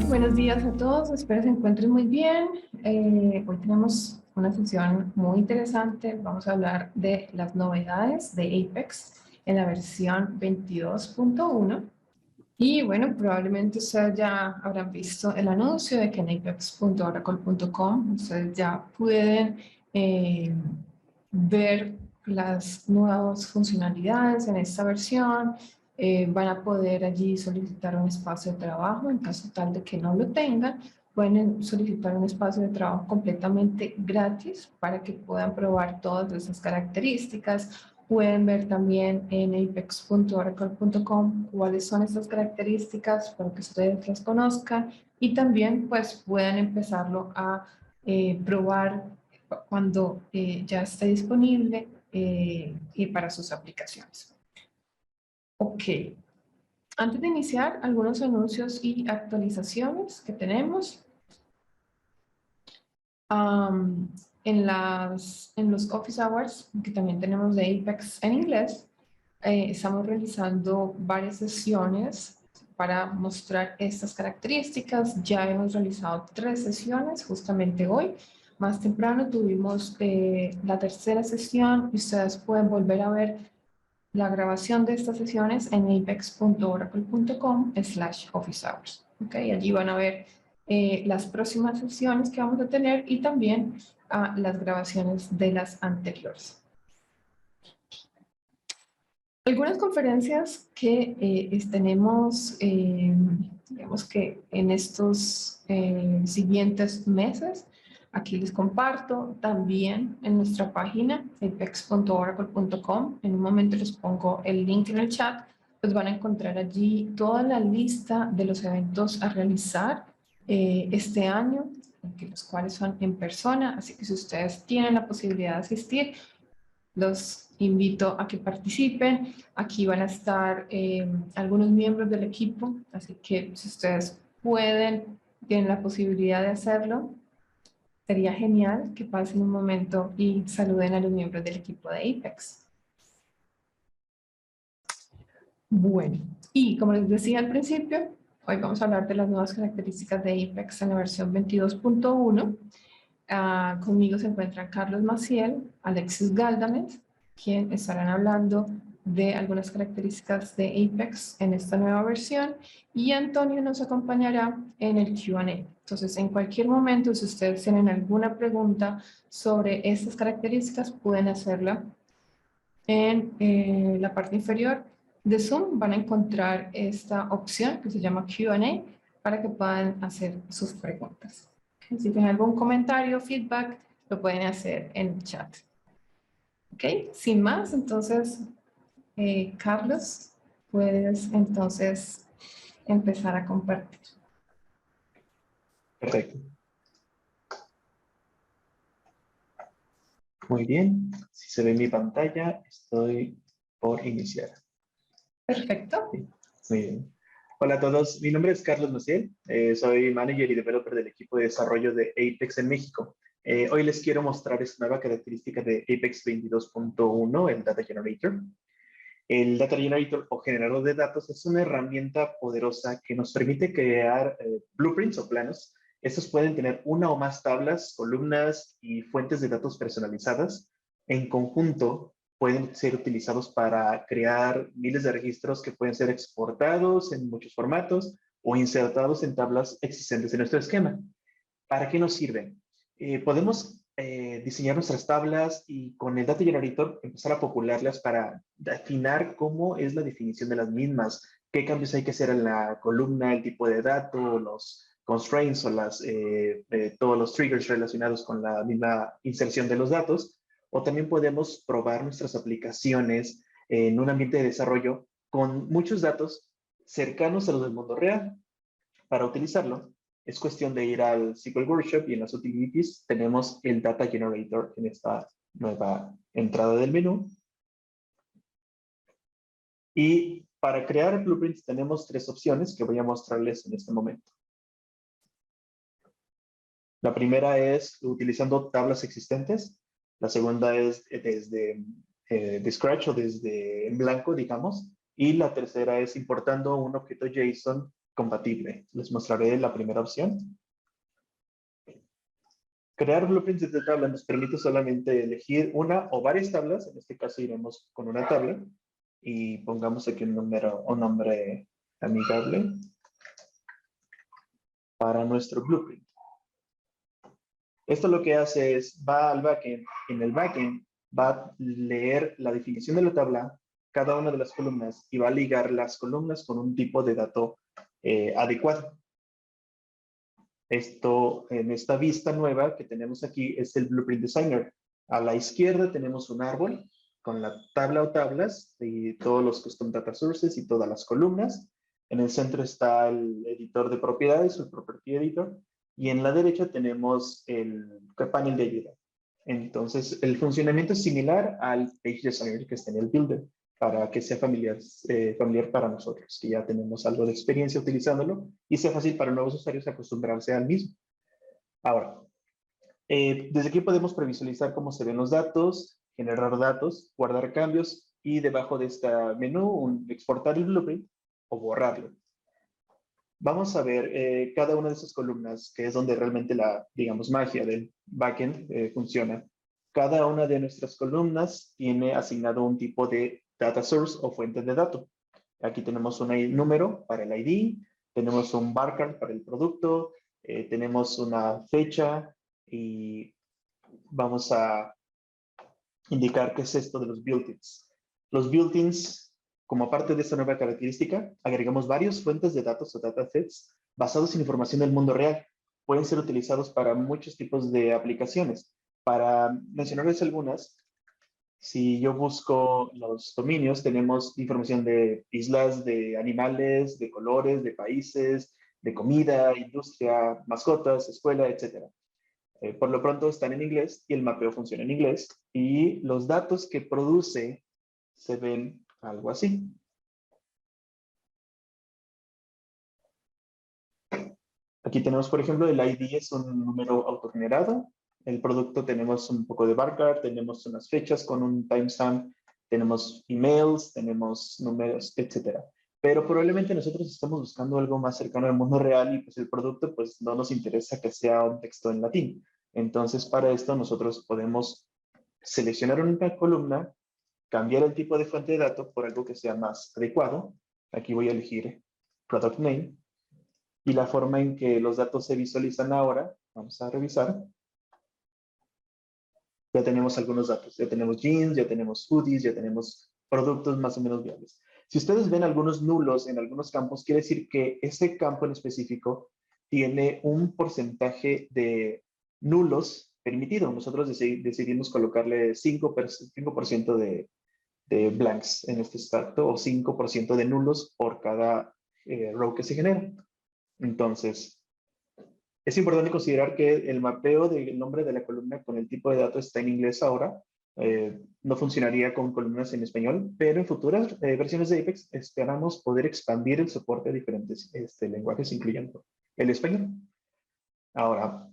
Buenos días a todos, espero se encuentren muy bien. Hoy tenemos una sesión muy interesante. Vamos a hablar de las novedades de Apex en la versión 22.1. Y bueno, probablemente ustedes ya habrán visto el anuncio de que en apex.oracle.com ustedes ya pueden ver las nuevas funcionalidades en esta versión. Van a poder allí solicitar un espacio de trabajo en caso tal de que no lo tengan. Pueden solicitar un espacio de trabajo completamente gratis para que puedan probar todas esas características. Pueden ver también en apex.oracle.com cuáles son estas características para que ustedes las conozcan y también pues puedan empezarlo a probar cuando ya esté disponible y para sus aplicaciones. Ok, antes de iniciar, algunos anuncios y actualizaciones que tenemos. En los Office Hours, que también tenemos de Apex en inglés, estamos realizando varias sesiones para mostrar estas características. Ya hemos realizado 3 sesiones justamente hoy. Más temprano tuvimos la tercera sesión y ustedes pueden volver a ver la grabación de estas sesiones en apex.oracle.com/office hours. ¿Okay? Allí van a ver las próximas sesiones que vamos a tener y también las grabaciones de las anteriores. Algunas conferencias que tenemos, digamos que en estos siguientes meses, aquí les comparto también en nuestra página apex.oracle.com. En un momento les pongo el link en el chat, pues van a encontrar allí toda la lista de los eventos a realizar este año, los cuales son en persona, así que si ustedes tienen la posibilidad de asistir, los invito a que participen. Aquí van a estar algunos miembros del equipo, así que si ustedes pueden, tienen la posibilidad de hacerlo, sería genial que pasen un momento y saluden a los miembros del equipo de Apex. Bueno, y como les decía al principio, hoy vamos a hablar de las nuevas características de Apex en la versión 22.1. Conmigo se encuentran Carlos Maciel, Alexis Galdames, quien estarán hablando de algunas características de Apex en esta nueva versión, y Antonio nos acompañará en el Q&A. Entonces, en cualquier momento, si ustedes tienen alguna pregunta sobre estas características, pueden hacerla en la parte inferior de Zoom. Van a encontrar esta opción que se llama Q&A para que puedan hacer sus preguntas. Si tienen algún comentario o feedback, lo pueden hacer en el chat. Ok, sin más, entonces, Carlos, puedes entonces empezar a compartir. Perfecto. Muy bien. Si se ve mi pantalla, estoy por iniciar. Perfecto. Sí, muy bien. Hola a todos, mi nombre es Carlos Maciel, soy manager y developer del equipo de desarrollo de Apex en México. Hoy les quiero mostrar esta nueva característica de Apex 22.1, el Data Generator. El Data Generator o generador de datos es una herramienta poderosa que nos permite crear blueprints o planos. Estos pueden tener una o más tablas, columnas y fuentes de datos personalizadas. En conjunto, pueden ser utilizados para crear miles de registros que pueden ser exportados en muchos formatos o insertados en tablas existentes en nuestro esquema. ¿Para qué nos sirven? Podemos diseñar nuestras tablas y con el Data Generator empezar a popularlas para afinar cómo es la definición de las mismas, qué cambios hay que hacer en la columna, el tipo de dato, los constraints o todos los triggers relacionados con la misma inserción de los datos. O también podemos probar nuestras aplicaciones en un ambiente de desarrollo con muchos datos cercanos a los del mundo real. Para utilizarlo, es cuestión de ir al SQL Workshop y en las utilities tenemos el Data Generator en esta nueva entrada del menú. Y para crear blueprints tenemos 3 opciones que voy a mostrarles en este momento. La primera es utilizando tablas existentes. La segunda es desde de Scratch o desde en blanco, digamos. Y la tercera es importando un objeto JSON compatible. Les mostraré la primera opción. Crear blueprints de tabla nos permite solamente elegir una o varias tablas. En este caso iremos con una tabla y pongamos aquí un nombre amigable para nuestro blueprint. Esto lo que hace es, va al backend, en el backend va a leer la definición de la tabla, cada una de las columnas, y va a ligar las columnas con un tipo de dato adecuado. Esto, en esta vista nueva que tenemos aquí, es el Blueprint Designer. A la izquierda tenemos un árbol con la tabla o tablas y todos los custom data sources y todas las columnas. En el centro está el editor de propiedades, el property editor, y en la derecha tenemos el panel de ayuda. Entonces, el funcionamiento es similar al Page Designer que está en el Builder, para que sea familiar para nosotros, que ya tenemos algo de experiencia utilizándolo y sea fácil para nuevos usuarios acostumbrarse al mismo. Ahora, desde aquí podemos previsualizar cómo se ven los datos, generar datos, guardar cambios y debajo de este menú, exportar el blueprint o borrarlo. Vamos a ver cada una de esas columnas, que es donde realmente la, digamos, magia del backend funciona. Cada una de nuestras columnas tiene asignado un tipo de data source o fuente de datos. Aquí tenemos un número para el ID, tenemos un barcode para el producto, tenemos una fecha y vamos a indicar qué es esto de los built-ins. Los built-ins, como parte de esta nueva característica, agregamos varias fuentes de datos o datasets basados en información del mundo real. Pueden ser utilizados para muchos tipos de aplicaciones. Para mencionarles algunas, si yo busco los dominios, tenemos información de islas, de animales, de colores, de países, de comida, industria, mascotas, escuela, etc. Por lo pronto están en inglés y el mapeo funciona en inglés y los datos que produce se ven algo así. Aquí tenemos, por ejemplo, el ID es un número autogenerado. El producto tenemos un poco de barcode, tenemos unas fechas con un timestamp, tenemos emails, tenemos números, etc. Pero probablemente nosotros estamos buscando algo más cercano al mundo real y pues el producto pues no nos interesa que sea un texto en latín. Entonces para esto nosotros podemos seleccionar una columna, cambiar el tipo de fuente de datos por algo que sea más adecuado. Aquí voy a elegir Product Name. Y la forma en que los datos se visualizan ahora, vamos a revisar. Ya tenemos algunos datos. Ya tenemos jeans, ya tenemos hoodies, ya tenemos productos más o menos viables. Si ustedes ven algunos nulos en algunos campos, quiere decir que ese campo en específico tiene un porcentaje de nulos permitido. Nosotros decidimos colocarle 5% de blanks en este extracto o 5% de nulos por cada row que se genera. Entonces, es importante considerar que el mapeo del nombre de la columna con el tipo de datos está en inglés ahora. No funcionaría con columnas en español, pero en futuras versiones de Apex esperamos poder expandir el soporte a diferentes lenguajes, incluyendo el español. Ahora,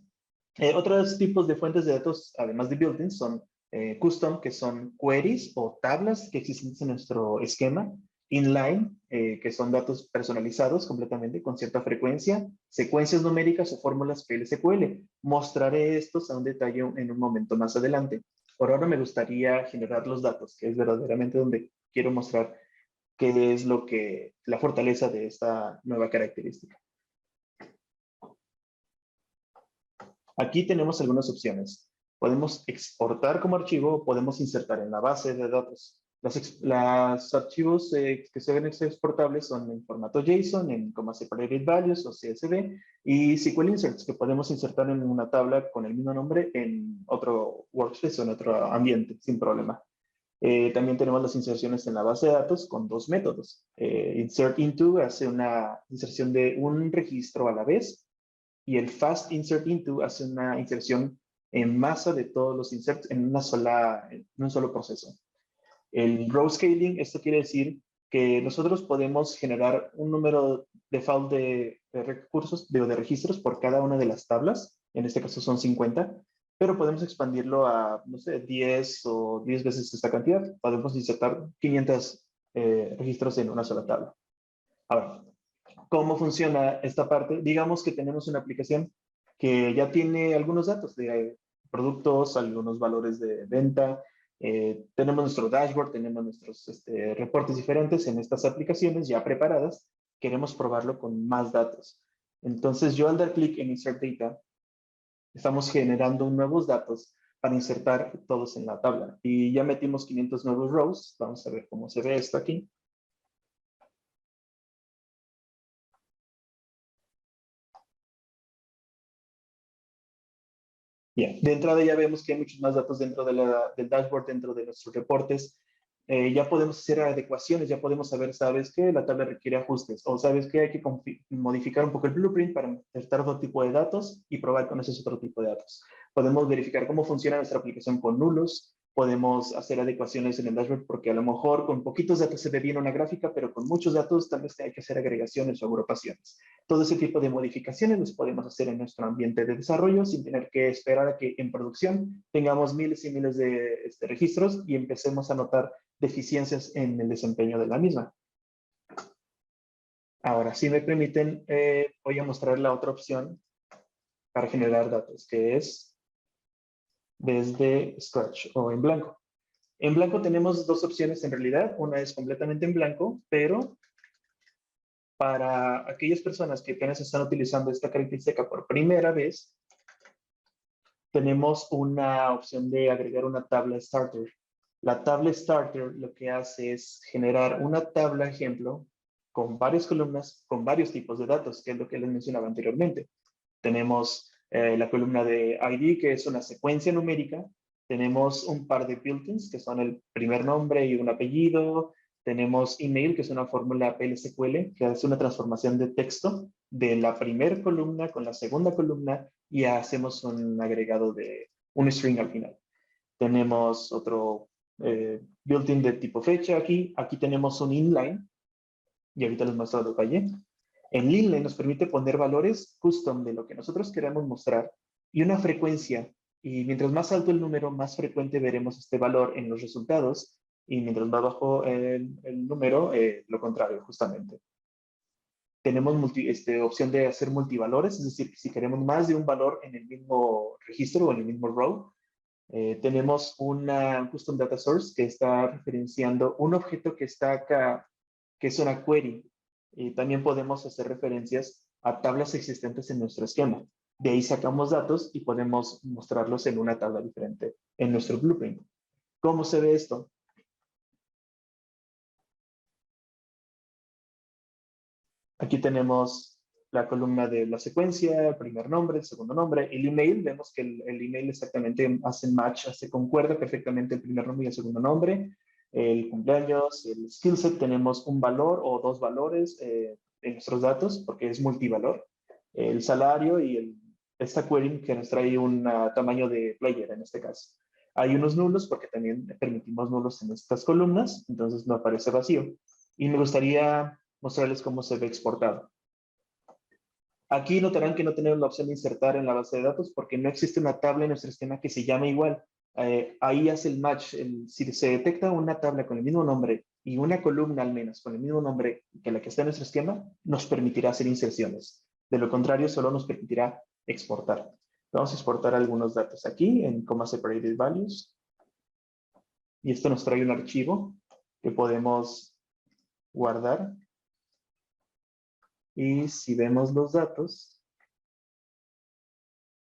otros tipos de fuentes de datos, además de built-ins, son custom, que son queries o tablas que existen en nuestro esquema, inline, que son datos personalizados completamente con cierta frecuencia, secuencias numéricas o fórmulas PLSQL. Mostraré estos a un detalle en un momento más adelante. Por ahora me gustaría generar los datos, que es verdaderamente donde quiero mostrar qué es la fortaleza de esta nueva característica. Aquí tenemos algunas opciones. Podemos exportar como archivo o podemos insertar en la base de datos. Los archivos que se ven exportables son en formato JSON, en separated values o CSV, y SQL inserts que podemos insertar en una tabla con el mismo nombre en otro workspace o en otro ambiente sin problema. También tenemos las inserciones en la base de datos con dos métodos. Insert into hace una inserción de un registro a la vez y el Fast Insert Into hace una inserción en masa de todos los inserts en un solo proceso. El row scaling, esto quiere decir que nosotros podemos generar un número default de recursos, de registros por cada una de las tablas, en este caso son 50, pero podemos expandirlo a, no sé, 10 o 10 veces esta cantidad. Podemos insertar 500 registros en una sola tabla. Ahora, ¿Cómo funciona esta parte? Digamos que tenemos una aplicación que ya tiene algunos datos de productos, algunos valores de venta. Tenemos nuestro dashboard, tenemos nuestros reportes diferentes en estas aplicaciones ya preparadas. Queremos probarlo con más datos. Entonces, yo al dar clic en Insert Data, estamos generando nuevos datos para insertar todos en la tabla. Y ya metimos 500 nuevos rows. Vamos a ver cómo se ve esto aquí. Bien, de entrada ya vemos que hay muchos más datos dentro del dashboard, dentro de nuestros reportes. Ya podemos hacer adecuaciones, ya podemos saber, ¿sabes qué? La tabla requiere ajustes, o ¿sabes qué? Hay que modificar un poco el blueprint para insertar otro tipo de datos y probar con esos otro tipo de datos. Podemos verificar cómo funciona nuestra aplicación con nulos, podemos hacer adecuaciones en el dashboard porque a lo mejor con poquitos datos se ve bien una gráfica, pero con muchos datos tal vez hay que hacer agregaciones o agrupaciones. Todo ese tipo de modificaciones los podemos hacer en nuestro ambiente de desarrollo sin tener que esperar a que en producción tengamos miles y miles de registros y empecemos a notar deficiencias en el desempeño de la misma. Ahora, si me permiten, voy a mostrar la otra opción para generar datos, que es desde Scratch o en blanco. En blanco tenemos dos opciones en realidad. Una es completamente en blanco, pero para aquellas personas que apenas están utilizando esta característica por primera vez, tenemos una opción de agregar una tabla starter. La tabla starter lo que hace es generar una tabla ejemplo con varias columnas, con varios tipos de datos, que es lo que les mencionaba anteriormente. Tenemos la columna de ID, que es una secuencia numérica. Tenemos un par de built-ins, que son el primer nombre y un apellido. Tenemos email, que es una fórmula PLSQL, que hace una transformación de texto de la primera columna con la segunda columna y hacemos un agregado de un string al final. Tenemos otro built-in de tipo fecha aquí. Aquí tenemos un inline, y ahorita les muestro el detalle. En inline nos permite poner valores custom de lo que nosotros queremos mostrar y una frecuencia. Y mientras más alto el número, más frecuente veremos este valor en los resultados. Y mientras más bajo el número, lo contrario, justamente. Tenemos opción de hacer multivalores, es decir, si queremos más de un valor en el mismo registro o en el mismo row, tenemos una custom data source que está referenciando un objeto que está acá, que es una query. Y también podemos hacer referencias a tablas existentes en nuestro esquema. De ahí sacamos datos y podemos mostrarlos en una tabla diferente en nuestro blueprint. ¿Cómo se ve esto? Aquí tenemos la columna de la secuencia, el primer nombre, el segundo nombre, el email. Vemos que el email exactamente hace match, se concuerda perfectamente el primer nombre y el segundo nombre. El cumpleaños, el skill set, tenemos un valor o dos valores en nuestros datos porque es multivalor. El salario y esta query que nos trae un tamaño de player en este caso. Hay unos nulos porque también permitimos nulos en estas columnas, entonces no aparece vacío. Y me gustaría mostrarles cómo se ve exportado. Aquí notarán que no tenemos la opción de insertar en la base de datos porque no existe una tabla en nuestro esquema que se llame igual. Ahí hace el match. Si se detecta una tabla con el mismo nombre y una columna al menos con el mismo nombre que la que está en nuestro esquema, nos permitirá hacer inserciones. De lo contrario, solo nos permitirá exportar. Vamos a exportar algunos datos aquí en comma separated values. Y esto nos trae un archivo que podemos guardar. Y si vemos los datos,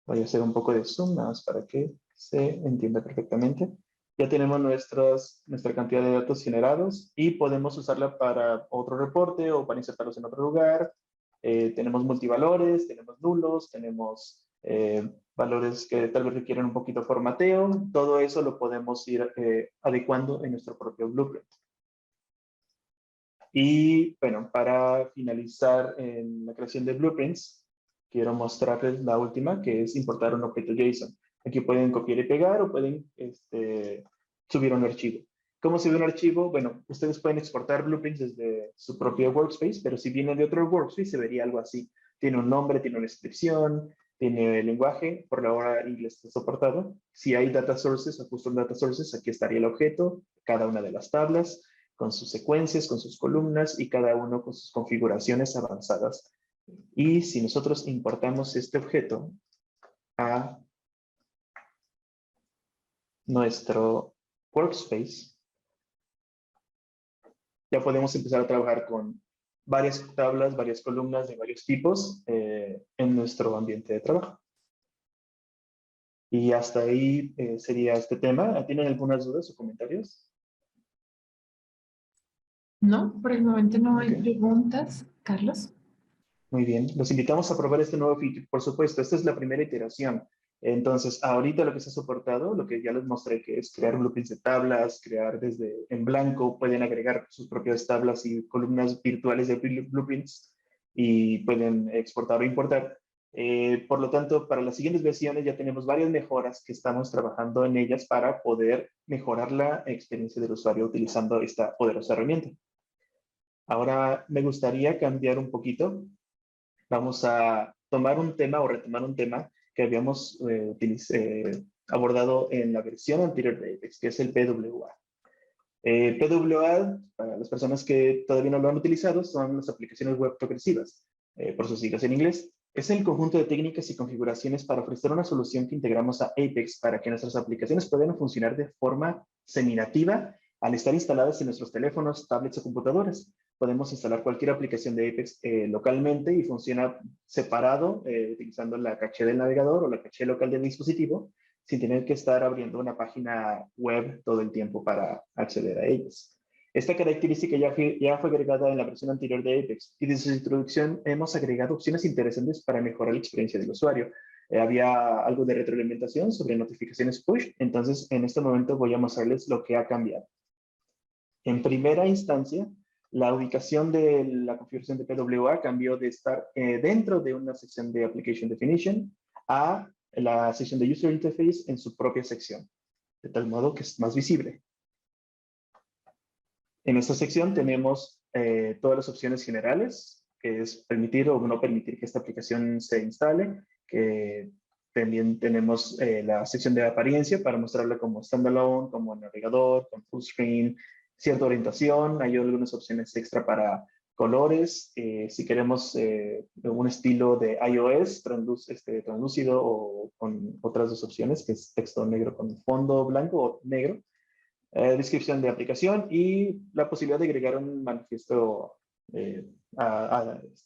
voy a hacer un poco de zoom nada más para que se entienda perfectamente. Ya tenemos nuestra cantidad de datos generados y podemos usarla para otro reporte o para insertarlos en otro lugar. Tenemos multivalores, tenemos nulos, tenemos valores que tal vez requieren un poquito de formateo. Todo eso lo podemos ir adecuando en nuestro propio blueprint. Y bueno, para finalizar en la creación de blueprints, quiero mostrarles la última, que es importar un objeto JSON. Aquí pueden copiar y pegar o pueden subir un archivo. ¿Cómo se ve un archivo? Bueno, ustedes pueden exportar blueprints desde su propio workspace, pero si viene de otro workspace se vería algo así. Tiene un nombre, tiene una descripción, tiene el lenguaje, por la hora inglés está soportado. Si hay data sources o custom data sources, aquí estaría el objeto, cada una de las tablas. con sus secuencias, con sus columnas y cada uno con sus configuraciones avanzadas. Y si nosotros importamos este objeto a nuestro workspace, ya podemos empezar a trabajar con varias tablas, varias columnas de varios tipos en nuestro ambiente de trabajo. Y hasta ahí sería este tema. ¿Tienen algunas dudas o comentarios? No, por el momento no hay Ok. preguntas. Carlos. Muy bien, los invitamos a probar este nuevo feature, por supuesto, esta es la primera iteración. Entonces, ahorita lo que se ha soportado, lo que ya les mostré, que es crear blueprints de tablas, crear desde en blanco, pueden agregar sus propias tablas y columnas virtuales de blueprints y pueden exportar o importar. Por lo tanto, para las siguientes versiones ya tenemos varias mejoras que estamos trabajando en ellas para poder mejorar la experiencia del usuario utilizando esta poderosa herramienta. Ahora me gustaría cambiar un poquito. Vamos a tomar un tema o retomar un tema que habíamos abordado en la versión anterior de Apex, que es el PWA. PWA, para las personas que todavía no lo han utilizado, son las aplicaciones web progresivas, por sus siglas en inglés. Es el conjunto de técnicas y configuraciones para ofrecer una solución que integramos a Apex para que nuestras aplicaciones puedan funcionar de forma seminativa al estar instaladas en nuestros teléfonos, tablets o computadoras. Podemos instalar cualquier aplicación de Apex localmente y funciona separado utilizando la caché del navegador o la caché local del dispositivo sin tener que estar abriendo una página web todo el tiempo para acceder a ellas. Esta característica ya fue agregada en la versión anterior de Apex y desde su introducción hemos agregado opciones interesantes para mejorar la experiencia del usuario. Había algo de retroalimentación sobre notificaciones push, entonces en este momento voy a mostrarles lo que ha cambiado. En primera instancia, la ubicación de la configuración de PWA cambió de estar dentro de una sección de Application Definition a la sección de User Interface en su propia sección, de tal modo que es más visible. En esta sección tenemos todas las opciones generales, que es permitir o no permitir que esta aplicación se instale, que también tenemos la sección de apariencia para mostrarla como standalone, como navegador, con full screen, cierta orientación. Hay algunas opciones extra para colores. Si queremos un estilo de iOS translúcido o con otras dos opciones, que es texto negro con fondo blanco o negro. Descripción de aplicación y la posibilidad de agregar un manifiesto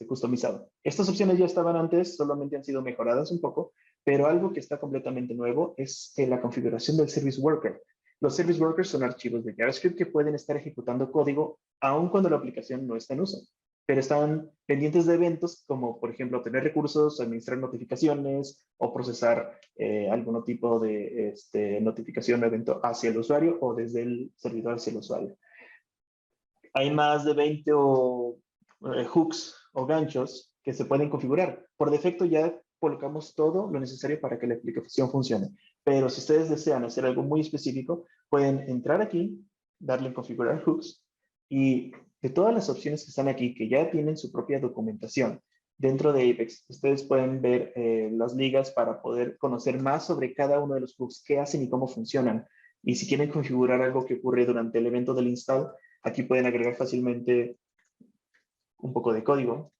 customizado. Estas opciones ya estaban antes, solamente han sido mejoradas un poco, pero algo que está completamente nuevo es la configuración del Service Worker. Los Service Workers son archivos de JavaScript que pueden estar ejecutando código aun cuando la aplicación no está en uso, pero están pendientes de eventos como, por ejemplo, obtener recursos, administrar notificaciones o procesar algún tipo de notificación o evento hacia el usuario o desde el servidor hacia el usuario. Hay más de 20 hooks o ganchos que se pueden configurar. Por defecto ya colocamos todo lo necesario para que la aplicación funcione. Pero si ustedes desean hacer algo muy específico, pueden entrar aquí, darle en configurar hooks y de todas las opciones que están aquí, que ya tienen su propia documentación dentro de Apex, ustedes pueden ver las ligas para poder conocer más sobre cada uno de los hooks, qué hacen y cómo funcionan. Y si quieren configurar algo que ocurre durante el evento del install, aquí pueden agregar fácilmente un poco de código.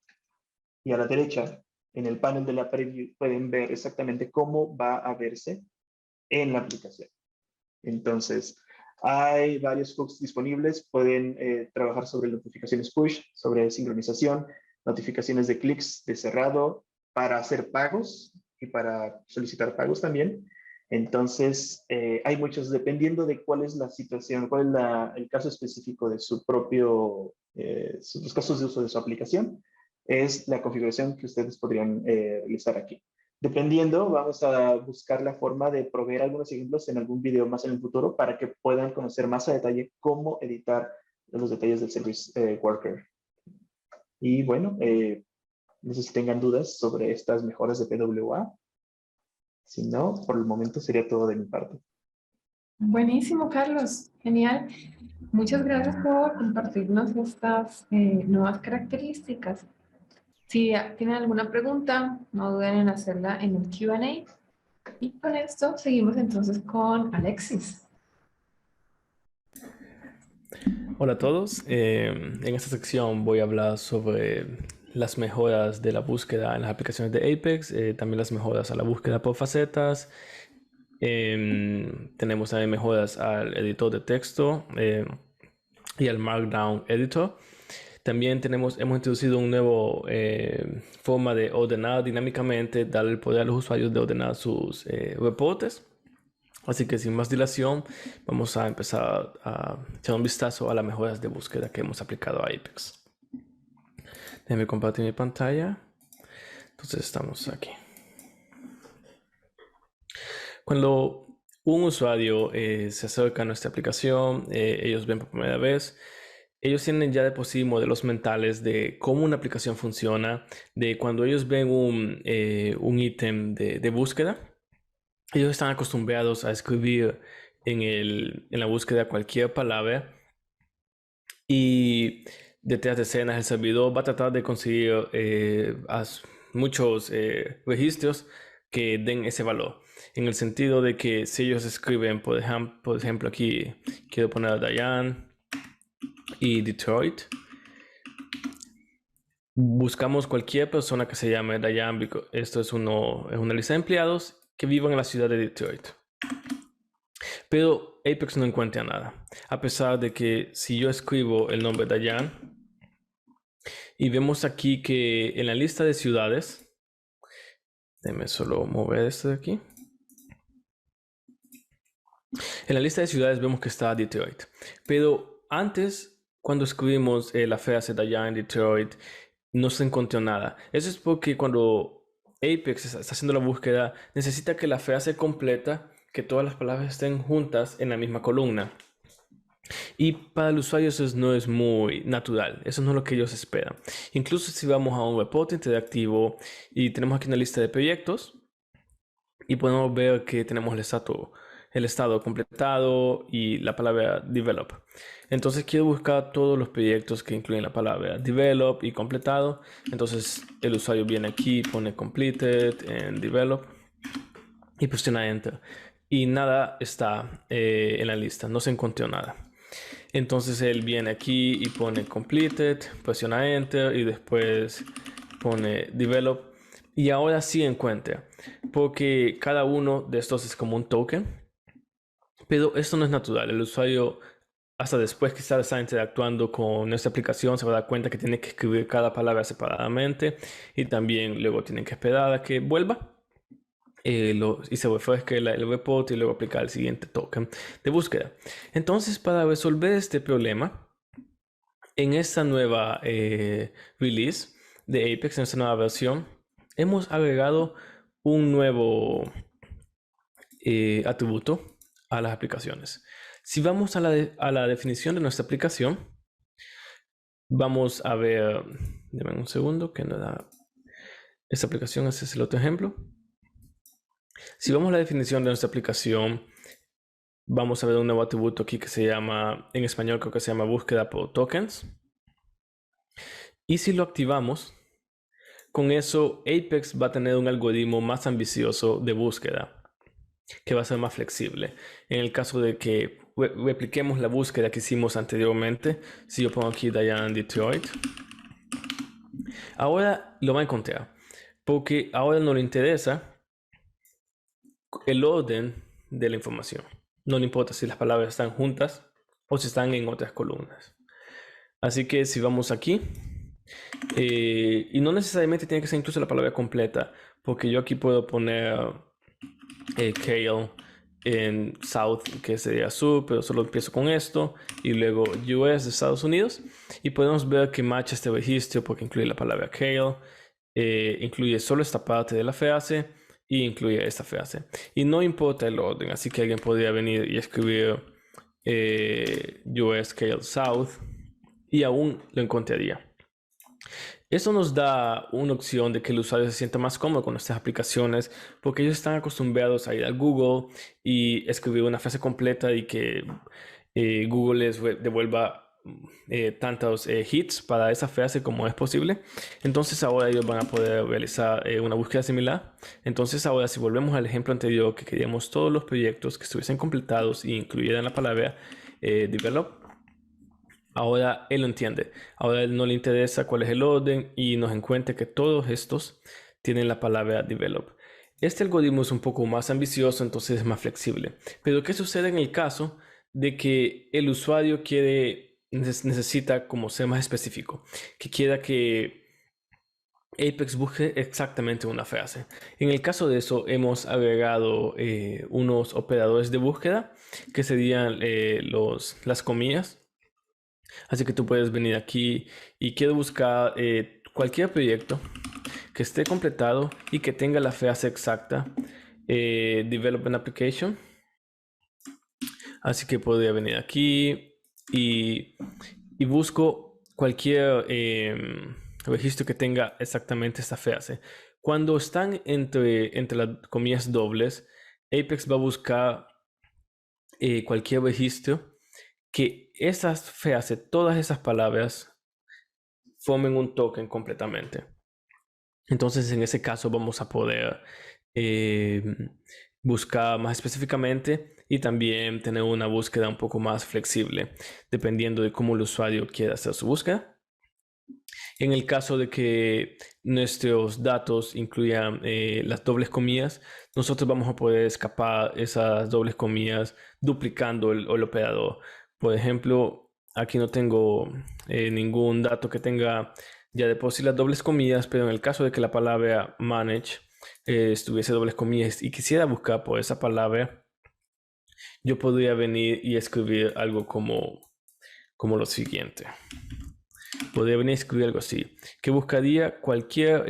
Y a la derecha, en el panel de la preview, pueden ver exactamente cómo va a verse en la aplicación. Entonces, hay varios hooks disponibles. Pueden trabajar sobre notificaciones push, sobre sincronización, notificaciones de clics de cerrado, para hacer pagos y para solicitar pagos también. Entonces, hay muchos, dependiendo de cuál es la situación, cuál es el caso específico de su propio, los casos de uso de su aplicación, es la configuración que ustedes podrían realizar aquí. Dependiendo, vamos a buscar la forma de proveer algunos ejemplos en algún video más en el futuro para que puedan conocer más a detalle cómo editar los detalles del Service Worker. Y bueno, no sé si tengan dudas sobre estas mejoras de PWA. Si no, por el momento sería todo de mi parte. Buenísimo, Carlos. Genial. Muchas gracias por compartirnos estas nuevas características. Si tienen alguna pregunta, no duden en hacerla en el Q&A. Y con esto seguimos entonces con Alexis. Hola a todos. En esta sección voy a hablar sobre las mejoras de la búsqueda en las aplicaciones de Apex, también las mejoras a la búsqueda por facetas. Tenemos también mejoras al editor de texto y al Markdown Editor. También hemos introducido un nuevo forma de ordenar dinámicamente, darle el poder a los usuarios de ordenar sus reportes. Así que sin más dilación, vamos a empezar a echar un vistazo a las mejoras de búsqueda que hemos aplicado a Apex. Déjenme compartir mi pantalla. Entonces estamos aquí. Cuando un usuario se acerca a nuestra aplicación, ellos ven por primera vez, ellos tienen ya de por sí modelos mentales de cómo una aplicación funciona, de cuando ellos ven un ítem de búsqueda. Ellos están acostumbrados a escribir en la búsqueda cualquier palabra y detrás de escenas el servidor va a tratar de conseguir muchos registros que den ese valor. En el sentido de que si ellos escriben, por ejemplo aquí quiero poner Diane y Detroit. Buscamos cualquier persona que se llame Diane. Esto es una lista de empleados que vivan en la ciudad de Detroit. Pero Apex no encuentra nada. A pesar de que si yo escribo el nombre de Diane y vemos aquí que en la lista de ciudades, déjenme solo mover esto de aquí. En la lista de ciudades vemos que está Detroit. Pero antes, cuando escribimos la frase Diane Detroit, no se encontró nada. Eso es porque cuando Apex está haciendo la búsqueda, necesita que la frase completa, que todas las palabras estén juntas en la misma columna. Y para el usuario eso no es muy natural, eso no es lo que ellos esperan. Incluso si vamos a un reporte interactivo y tenemos aquí una lista de proyectos y podemos ver que tenemos el estado completado y la palabra develop. Entonces quiero buscar todos los proyectos que incluyen la palabra develop y completado. Entonces el usuario viene aquí, pone completed en develop y presiona enter. Y nada está en la lista, no se encontró nada. Entonces él viene aquí y pone completed, presiona enter y después pone develop. Y ahora sí encuentra, porque cada uno de estos es como un token. Pero esto no es natural. El usuario, hasta después que está interactuando con nuestra aplicación, se va a dar cuenta que tiene que escribir cada palabra separadamente y también luego tiene que esperar a que vuelva y se refresque el report y luego aplicar el siguiente token de búsqueda. Entonces, para resolver este problema, en esta nueva release de Apex, en esta nueva versión, hemos agregado un nuevo atributo a las aplicaciones. Si vamos a la definición de nuestra aplicación, vamos a ver, denme un segundo, que no da. Esta aplicación, ese es el otro ejemplo. Si vamos a la definición de nuestra aplicación, vamos a ver un nuevo atributo aquí que se llama, en español creo que se llama búsqueda por tokens. Y si lo activamos, con eso Apex va a tener un algoritmo más ambicioso de búsqueda, que va a ser más flexible. En el caso de que repliquemos la búsqueda que hicimos anteriormente, si yo pongo aquí Diane Detroit, ahora lo va a encontrar, porque ahora no le interesa el orden de la información. No le importa si las palabras están juntas o si están en otras columnas. Así que si vamos aquí, y no necesariamente tiene que ser incluso la palabra completa, porque yo aquí puedo poner Kale en South, que sería sur, pero solo empiezo con esto, y luego US de Estados Unidos, y podemos ver que matcha este registro porque incluye la palabra Kale, incluye solo esta parte de la frase y incluye esta frase, y no importa el orden, así que alguien podría venir y escribir US Kale South y aún lo encontraría. Eso nos da una opción de que el usuario se sienta más cómodo con nuestras aplicaciones, porque ellos están acostumbrados a ir a Google y escribir una frase completa y que Google les devuelva tantos hits para esa frase como es posible. Entonces ahora ellos van a poder realizar una búsqueda similar. Entonces ahora, si volvemos al ejemplo anterior, que queríamos todos los proyectos que estuviesen completados y incluyeran la palabra develop, Ahora él lo entiende. Ahora a él no le interesa cuál es el orden y nos encuentra que todos estos tienen la palabra develop. Este algoritmo es un poco más ambicioso, entonces es más flexible. Pero ¿qué sucede en el caso de que el usuario necesita como ser más específico? Que quiera que Apex busque exactamente una frase. En el caso de eso, hemos agregado unos operadores de búsqueda que serían las comillas. Así que tú puedes venir aquí y quiero buscar cualquier proyecto que esté completado y que tenga la frase exacta Development Application. Así que podría venir aquí y busco cualquier registro que tenga exactamente esta frase. Cuando están entre las comillas dobles, Apex va a buscar cualquier registro que esas frases, todas esas palabras, formen un token completamente. Entonces, en ese caso vamos a poder buscar más específicamente y también tener una búsqueda un poco más flexible, dependiendo de cómo el usuario quiera hacer su búsqueda. En el caso de que nuestros datos incluyan las dobles comillas, nosotros vamos a poder escapar esas dobles comillas duplicando el operador. Por ejemplo, aquí no tengo ningún dato que tenga ya de por sí las dobles comillas, pero en el caso de que la palabra manage estuviese dobles comillas y quisiera buscar por esa palabra, yo podría venir y escribir algo como lo siguiente. Podría venir a escribir algo así, que buscaría cualquier,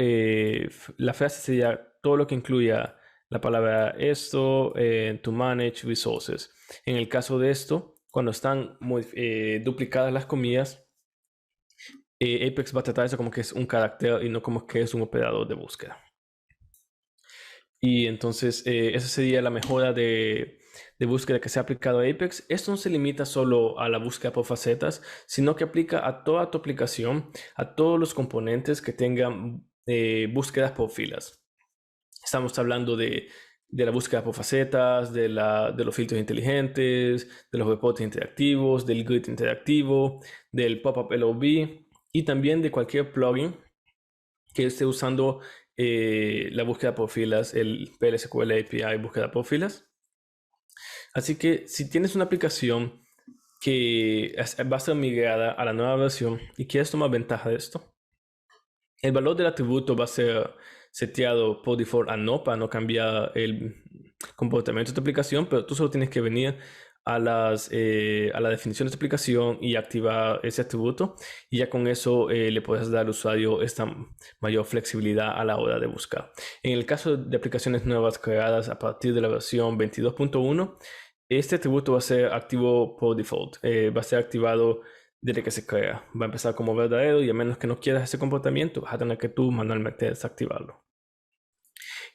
la frase sería todo lo que incluya la palabra esto, to manage resources. En el caso de esto, cuando están duplicadas las comillas, Apex va a tratar eso como que es un carácter y no como que es un operador de búsqueda. Y entonces esa sería la mejora de búsqueda que se ha aplicado a Apex. Esto no se limita solo a la búsqueda por facetas, sino que aplica a toda tu aplicación, a todos los componentes que tengan búsquedas por filas. Estamos hablando de la búsqueda por facetas, de los filtros inteligentes, de los reportes interactivos, del grid interactivo, del pop-up LOB y también de cualquier plugin que esté usando la búsqueda por filas, el PLSQL API búsqueda por filas. Así que si tienes una aplicación que va a ser migrada a la nueva versión y quieres tomar ventaja de esto, el valor del atributo va a ser seteado por default a no, para no cambiar el comportamiento de tu aplicación, pero tú solo tienes que venir a la definición de tu aplicación y activar ese atributo, y ya con eso le puedes dar al usuario esta mayor flexibilidad a la hora de buscar. En el caso de aplicaciones nuevas creadas a partir de la versión 22.1, este atributo va a ser activo por default, va a ser activado desde que se crea. Va a empezar como verdadero y a menos que no quieras ese comportamiento, vas a tener que tú manualmente desactivarlo.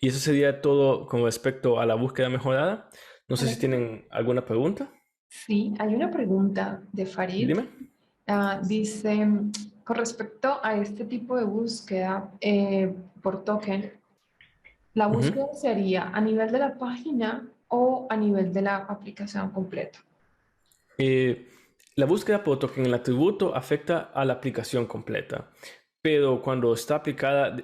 Y eso sería todo con respecto a la búsqueda mejorada. No sé si tienen alguna pregunta. Sí, hay una pregunta de Farid. Dime. Dice, con respecto a este tipo de búsqueda por token, ¿la búsqueda sería a nivel de la página o a nivel de la aplicación completa? La búsqueda por token en el atributo afecta a la aplicación completa, pero cuando está aplicada,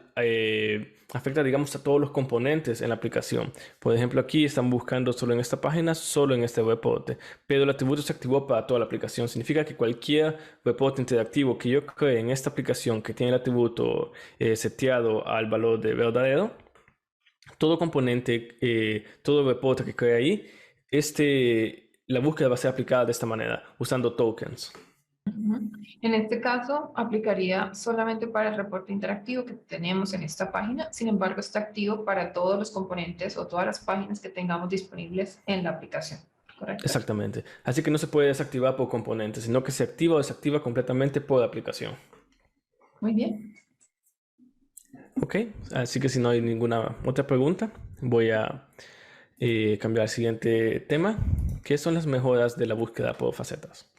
afecta, digamos, a todos los componentes en la aplicación. Por ejemplo, aquí están buscando solo en esta página, solo en este reporte, pero el atributo se activó para toda la aplicación. Significa que cualquier reporte interactivo que yo cree en esta aplicación que tiene el atributo seteado al valor de verdadero, todo componente, todo reporte que cree ahí, la búsqueda va a ser aplicada de esta manera, usando tokens. En este caso, aplicaría solamente para el reporte interactivo que tenemos en esta página. Sin embargo, está activo para todos los componentes o todas las páginas que tengamos disponibles en la aplicación. ¿Correcto? Exactamente. Así que no se puede desactivar por componentes, sino que se activa o desactiva completamente por aplicación. Muy bien. Ok, así que si no hay ninguna otra pregunta, voy a cambiar al siguiente tema, que son las mejoras de la búsqueda por facetas.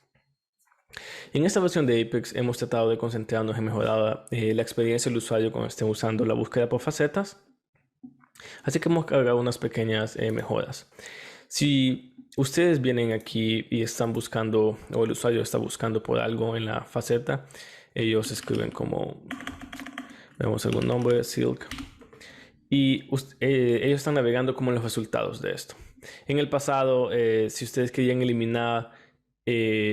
En esta versión de Apex hemos tratado de concentrarnos en mejorar la experiencia del usuario cuando esté usando la búsqueda por facetas. Así que hemos cargado unas pequeñas mejoras. Si ustedes vienen aquí y están buscando, o el usuario está buscando por algo en la faceta, ellos escriben como, vemos algún nombre, Silk, y ellos están navegando como en los resultados de esto. En el pasado, si ustedes querían eliminar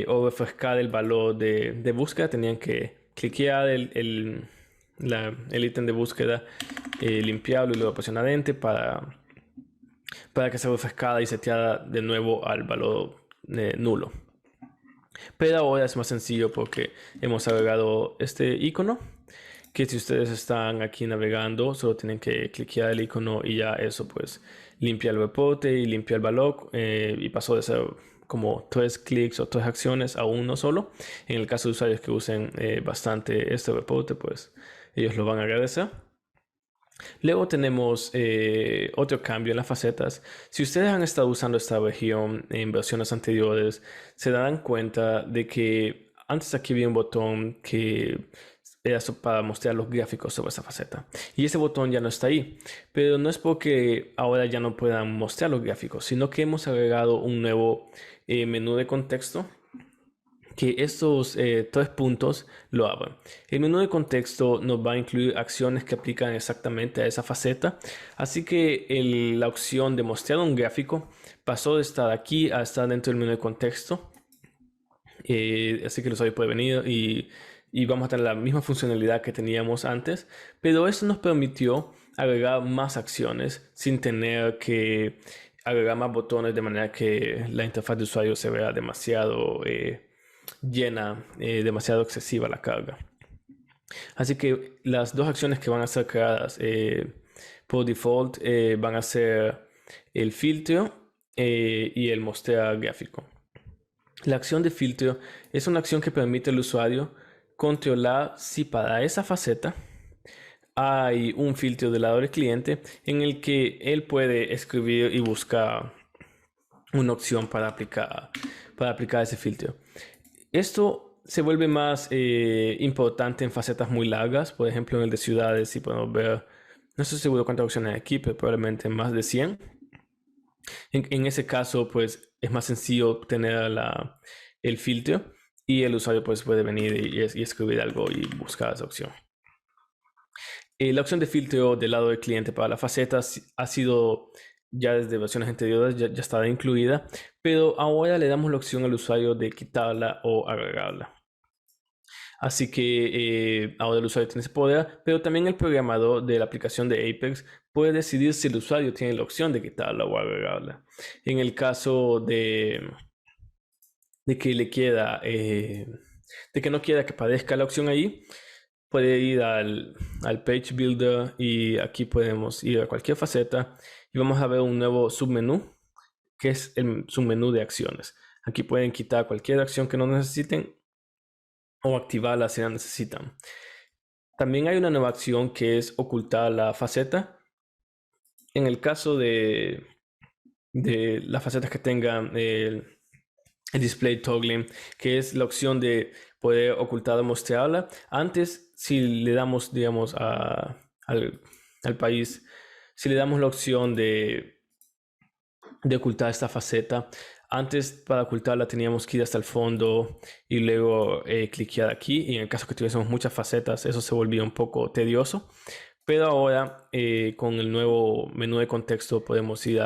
o refrescar el valor de búsqueda, tenían que cliquear el ítem de búsqueda, limpiarlo y luego presionar Enter para que se refrescara y seteara de nuevo al valor nulo. Pero ahora es más sencillo porque hemos agregado este icono, que si ustedes están aquí navegando, solo tienen que cliquear el icono y ya eso pues limpia el reporte y limpia el valor, y pasó de ser como 3 clics o 3 acciones a uno solo. En el caso de usuarios que usen bastante este reporte, pues ellos lo van a agradecer. Luego tenemos otro cambio en las facetas. Si ustedes han estado usando esta región en versiones anteriores, se darán cuenta de que antes aquí había un botón que era para mostrar los gráficos sobre esa faceta. Y ese botón ya no está ahí. Pero no es porque ahora ya no puedan mostrar los gráficos, sino que hemos agregado un nuevo menú de contexto que estos 3 puntos lo abren. El menú de contexto nos va a incluir acciones que aplican exactamente a esa faceta. Así que la opción de mostrar un gráfico pasó de estar aquí a estar dentro del menú de contexto. Así que el usuario puede venir y vamos a tener la misma funcionalidad que teníamos antes. Pero eso nos permitió agregar más acciones sin tener que agregar más botones de manera que la interfaz de usuario se vea demasiado llena, demasiado excesiva la carga. Así que las dos acciones que van a ser creadas por default van a ser el filtro y el mostrar gráfico. La acción de filtro es una acción que permite al usuario controlar si para esa faceta hay un filtro del lado del cliente en el que él puede escribir y buscar una opción para aplicar ese filtro. Esto se vuelve más importante en facetas muy largas. Por ejemplo, en el de ciudades, si podemos ver, no estoy seguro cuántas opciones hay aquí, pero probablemente más de 100. En ese caso, pues es más sencillo obtener el filtro y el usuario pues puede venir y escribir algo y buscar esa opción. La opción de filtro del lado del cliente para las facetas ha sido ya desde versiones anteriores, ya estaba incluida, pero ahora le damos la opción al usuario de quitarla o agregarla. Así que ahora el usuario tiene ese poder, pero también el programador de la aplicación de Apex puede decidir si el usuario tiene la opción de quitarla o agregarla. En el caso de que le quiera, de que no quiera que aparezca la opción ahí, puede ir al Page Builder y aquí podemos ir a cualquier faceta y vamos a ver un nuevo submenú que es el submenú de acciones. Aquí pueden quitar cualquier acción que no necesiten o activarla si la necesitan. También hay una nueva acción que es ocultar la faceta. En el caso de las facetas que tengan el display toggling, que es la opción de poder ocultar o mostrarla. Antes, si le damos, digamos, al país, si le damos la opción de ocultar esta faceta, antes para ocultarla teníamos que ir hasta el fondo y luego cliquear aquí, y en el caso que tuviésemos muchas facetas eso se volvía un poco tedioso, pero ahora con el nuevo menú de contexto podemos ir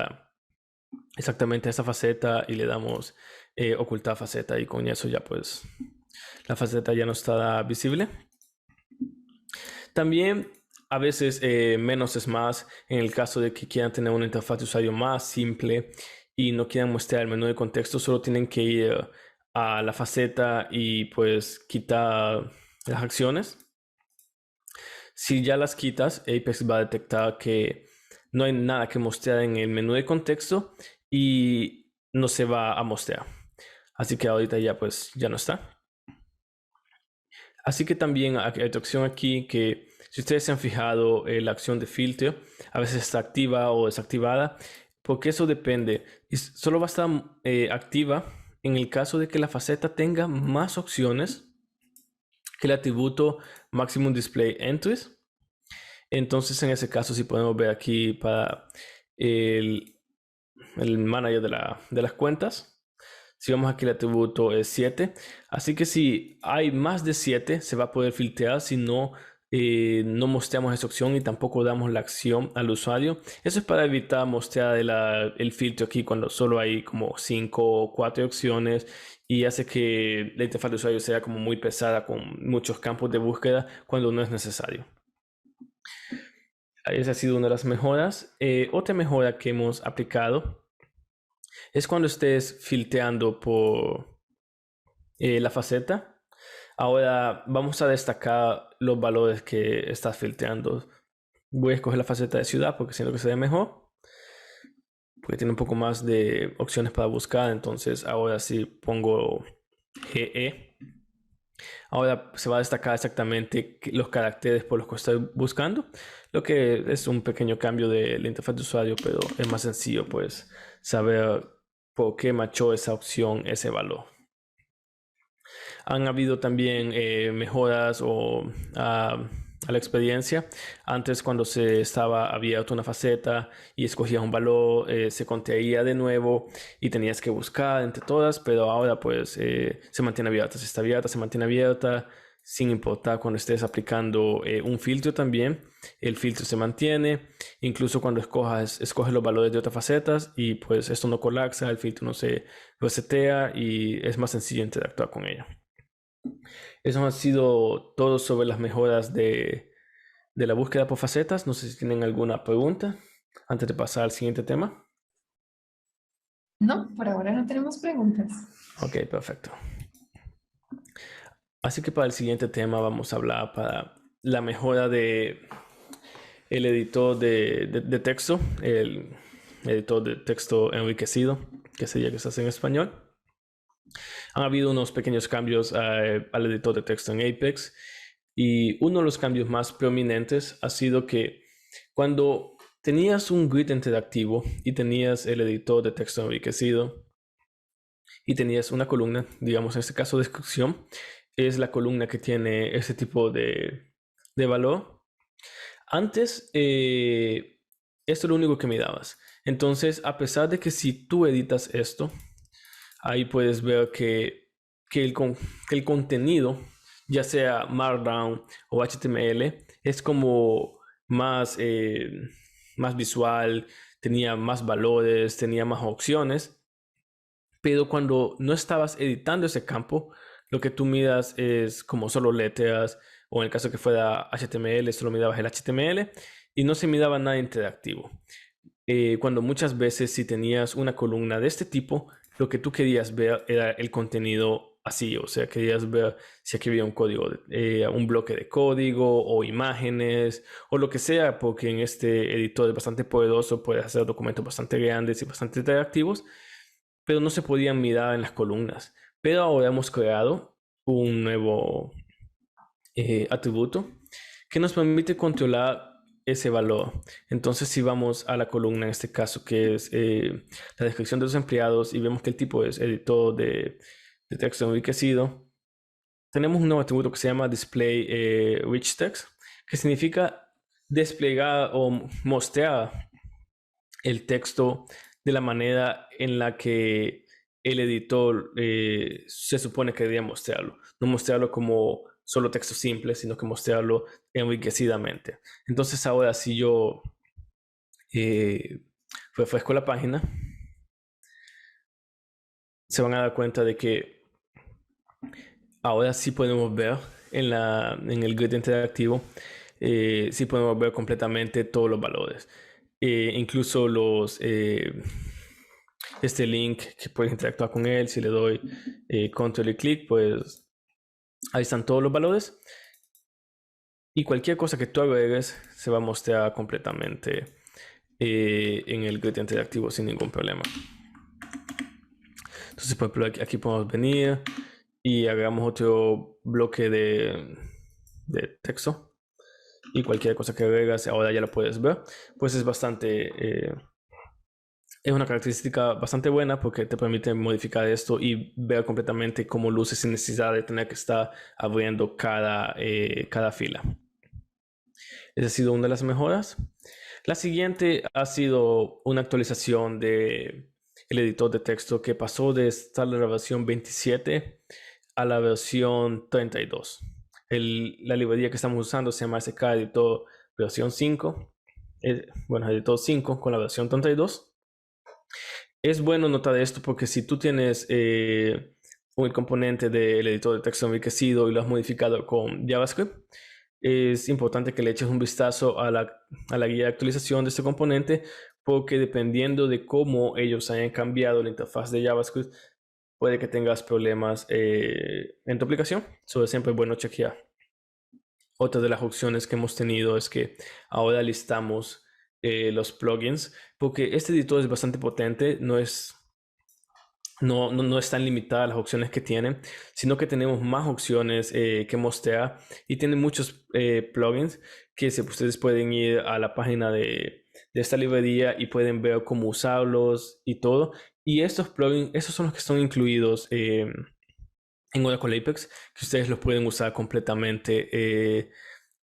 exactamente a esta faceta y le damos ocultar faceta y con eso ya pues la faceta ya no está visible. También a veces menos es más en el caso de que quieran tener una interfaz de usuario más simple y no quieran mostrar el menú de contexto, solo tienen que ir a la faceta y pues quitar las acciones. Si ya las quitas, Apex va a detectar que no hay nada que mostrar en el menú de contexto y no se va a mostrar. Así que ahorita ya pues ya no está. Así que también hay otra opción aquí que si ustedes se han fijado, la acción de filtro a veces está activa o desactivada, porque eso depende. Y solo va a estar activa en el caso de que la faceta tenga más opciones que el atributo Maximum Display Entries. Entonces en ese caso, si podemos ver aquí para el manager de las cuentas. Si vamos aquí, el atributo es 7. Así que si hay más de 7, se va a poder filtrar. Si no, no mostramos esa opción y tampoco damos la acción al usuario. Eso es para evitar mostrar el filtro aquí cuando solo hay como 5 o 4 opciones y hace que la interfaz de usuario sea como muy pesada con muchos campos de búsqueda cuando no es necesario. Esa ha sido una de las mejoras. Otra mejora que hemos aplicado es cuando estés filtreando por la faceta. Ahora vamos a destacar los valores que estás filtrando. Voy a escoger la faceta de ciudad porque siento que se ve mejor, porque tiene un poco más de opciones para buscar. Entonces ahora sí pongo GE. Ahora se va a destacar exactamente los caracteres por los que estoy buscando, lo que es un pequeño cambio de la interfaz de usuario, pero es más sencillo pues saber por qué machó esa opción ese valor. Han habido también mejoras a la experiencia. Antes, cuando se estaba abierta una faceta y escogías un valor, se contaría de nuevo y tenías que buscar entre todas, pero ahora pues se mantiene abierta. Si está abierta, se mantiene abierta sin importar cuando estés aplicando un filtro también. El filtro se mantiene, incluso cuando escoges los valores de otras facetas y pues esto no colapsa, el filtro no se resetea y es más sencillo interactuar con ella. Eso ha sido todo sobre las mejoras de la búsqueda por facetas. No sé si tienen alguna pregunta antes de pasar al siguiente tema. No, por ahora no tenemos preguntas. Ok, perfecto. Así que para el siguiente tema vamos a hablar para la mejora de el editor de texto, el editor de texto enriquecido, que sería que se hace en español. Han habido unos pequeños cambios al editor de texto en Apex y uno de los cambios más prominentes ha sido que cuando tenías un grid interactivo y tenías el editor de texto enriquecido y tenías una columna, digamos en este caso descripción, es la columna que tiene ese tipo de valor. Antes, esto es lo único que mirabas. Entonces, a pesar de que si tú editas esto, ahí puedes ver que el contenido, ya sea Markdown o HTML, es como más visual, tenía más valores, tenía más opciones. Pero cuando no estabas editando ese campo, lo que tú miras es como solo letras, o en el caso que fuera HTML, solo mirabas el HTML y no se miraba nada interactivo. Cuando muchas veces si tenías una columna de este tipo, lo que tú querías ver era el contenido así, o sea, querías ver si aquí había un código, un bloque de código o imágenes o lo que sea, porque en este editor es bastante poderoso, puedes hacer documentos bastante grandes y bastante interactivos, pero no se podían mirar en las columnas. Pero ahora hemos creado un nuevo atributo que nos permite controlar ese valor. Entonces, si vamos a la columna, en este caso, que es la descripción de los empleados, y vemos que el tipo es editor de texto enriquecido, tenemos un nuevo atributo que se llama display rich text, que significa desplegar o mostrar el texto de la manera en la que el editor se supone que debería mostrarlo. No mostrarlo como solo texto simple, sino que mostrarlo enriquecidamente. Entonces ahora si yo refresco la página, se van a dar cuenta de que ahora sí podemos ver en el grid interactivo, sí podemos ver completamente todos los valores. Incluso este link que puedes interactuar con él. Si le doy control y clic, pues ahí están todos los valores y cualquier cosa que tú agregues se va a mostrar completamente en el grid interactivo sin ningún problema. Entonces, por ejemplo, aquí podemos venir y agregamos otro bloque de texto y cualquier cosa que agregas ahora ya lo puedes ver. Pues es bastante es una característica bastante buena porque te permite modificar esto y ver completamente cómo luce sin necesidad de tener que estar abriendo cada fila. Esa ha sido una de las mejoras. La siguiente ha sido una actualización de el editor de texto que pasó de estar en la versión 27 a la versión 32. La librería que estamos usando se llama SK Editor versión 5. Bueno, editor 5 con la versión 32. Es bueno notar esto porque si tú tienes un componente del editor de texto enriquecido y lo has modificado con JavaScript, es importante que le eches un vistazo a la guía de actualización de este componente, porque dependiendo de cómo ellos hayan cambiado la interfaz de JavaScript, puede que tengas problemas en tu aplicación. Eso siempre es bueno chequear. Otra de las opciones que hemos tenido es que ahora listamos los plugins, porque este editor es bastante potente, no es tan limitada a las opciones que tiene, sino que tenemos más opciones que mostrar, y tiene muchos plugins que ustedes pueden ir a la página de esta librería y pueden ver cómo usarlos y todo. Y estos plugins, esos son los que están incluidos en Oracle Apex, que ustedes los pueden usar completamente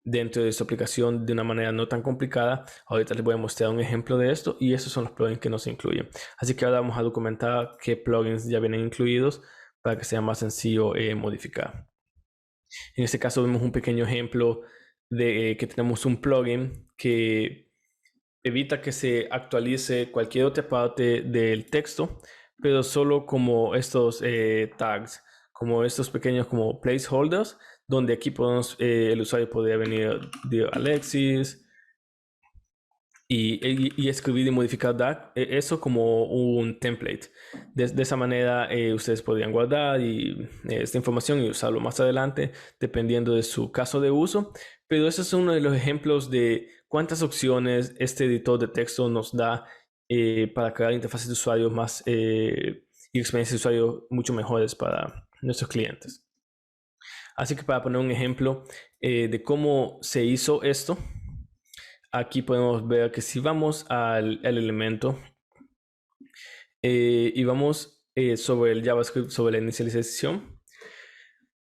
dentro de su aplicación de una manera no tan complicada. Ahorita les voy a mostrar un ejemplo de esto, y esos son los plugins que nos incluyen. Así que ahora vamos a documentar qué plugins ya vienen incluidos para que sea más sencillo modificar. En este caso vemos un pequeño ejemplo de que tenemos un plugin que evita que se actualice cualquier otra parte del texto, pero solo como estos tags, como estos pequeños como placeholders, donde aquí podemos, el usuario podría venir de Alexis y escribir y modificar eso como un template. De esa manera ustedes podrían guardar esta información y usarlo más adelante, dependiendo de su caso de uso. Pero ese es uno de los ejemplos de cuántas opciones este editor de texto nos da para crear interfaces de usuario más y experiencias de usuario mucho mejores para nuestros clientes. Así que para poner un ejemplo de cómo se hizo esto, aquí podemos ver que si vamos al elemento y vamos sobre el JavaScript, sobre la inicialización,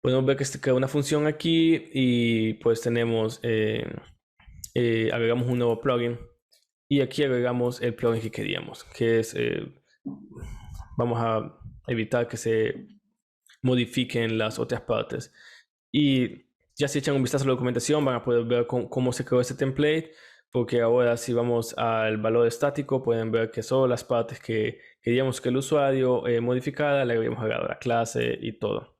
podemos ver que se crea una función aquí y pues tenemos, agregamos un nuevo plugin, y aquí agregamos el plugin que queríamos, que es, vamos a evitar que se modifiquen las otras partes. Y ya si echan un vistazo a la documentación van a poder ver cómo se creó este template, porque ahora si vamos al valor estático pueden ver que son las partes que queríamos que el usuario modificara, le habíamos agregado la clase y todo.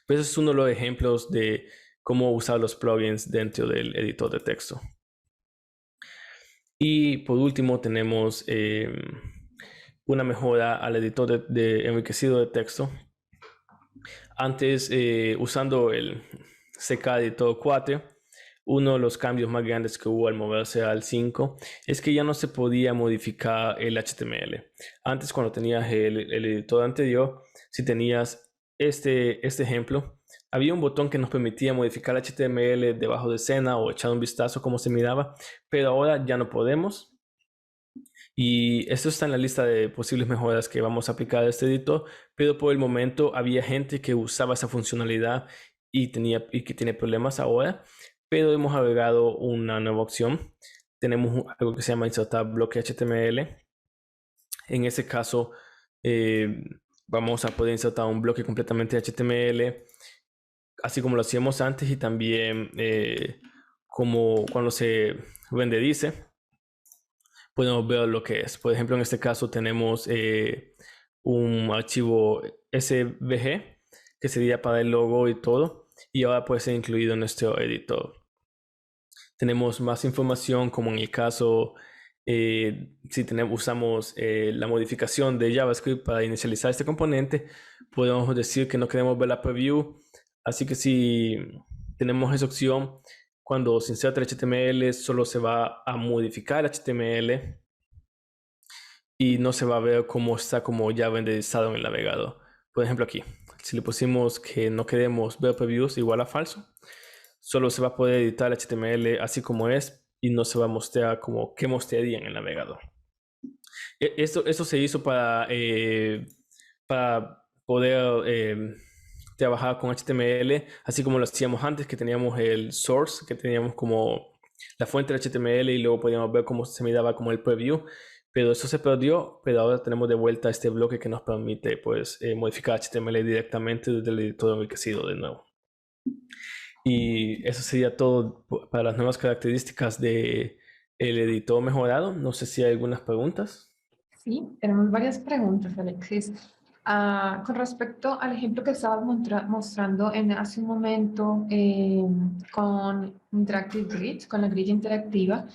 Pues ese es uno de los ejemplos de cómo usar los plugins dentro del editor de texto. Y por último tenemos una mejora al editor de enriquecido de texto. Antes, usando el CK Editor 4, uno de los cambios más grandes que hubo al moverse al 5 es que ya no se podía modificar el HTML. Antes, cuando tenías el editor anterior, si tenías este ejemplo, había un botón que nos permitía modificar el HTML debajo de escena o echar un vistazo cómo se miraba, pero ahora ya no podemos. Y esto está en la lista de posibles mejoras que vamos a aplicar a este editor, pero por el momento había gente que usaba esa funcionalidad y que tiene problemas ahora, pero hemos agregado una nueva opción. Tenemos algo que se llama insertar bloque HTML. En ese caso, vamos a poder insertar un bloque completamente HTML, así como lo hacíamos antes, y también como cuando se renderice podemos ver lo que es. Por ejemplo, en este caso tenemos un archivo SVG que sería para el logo y todo, y ahora puede ser incluido en nuestro editor. Tenemos más información, como en el caso si usamos la modificación de JavaScript para inicializar este componente, podemos decir que no queremos ver la preview, así que si tenemos esa opción, cuando se inserta el HTML solo se va a modificar el HTML y no se va a ver cómo está como ya renderizado en el navegador. Por ejemplo, aquí, si le pusimos que no queremos ver previews igual a falso, solo se va a poder editar el HTML así como es y no se va a mostrar como que mostraría en el navegador. Esto se hizo para poder trabajar con HTML así como lo hacíamos antes, que teníamos el source, que teníamos como la fuente de HTML y luego podíamos ver cómo se miraba como el preview, pero eso se perdió, pero ahora tenemos de vuelta este bloque que nos permite pues modificar HTML directamente desde el editor enriquecido de nuevo. Y eso sería todo para las nuevas características del editor mejorado. No sé si hay algunas preguntas. Sí, tenemos varias preguntas, Alexis. Con respecto al ejemplo que estabas mostrando hace un momento con Interactive Grid, con la grilla interactiva,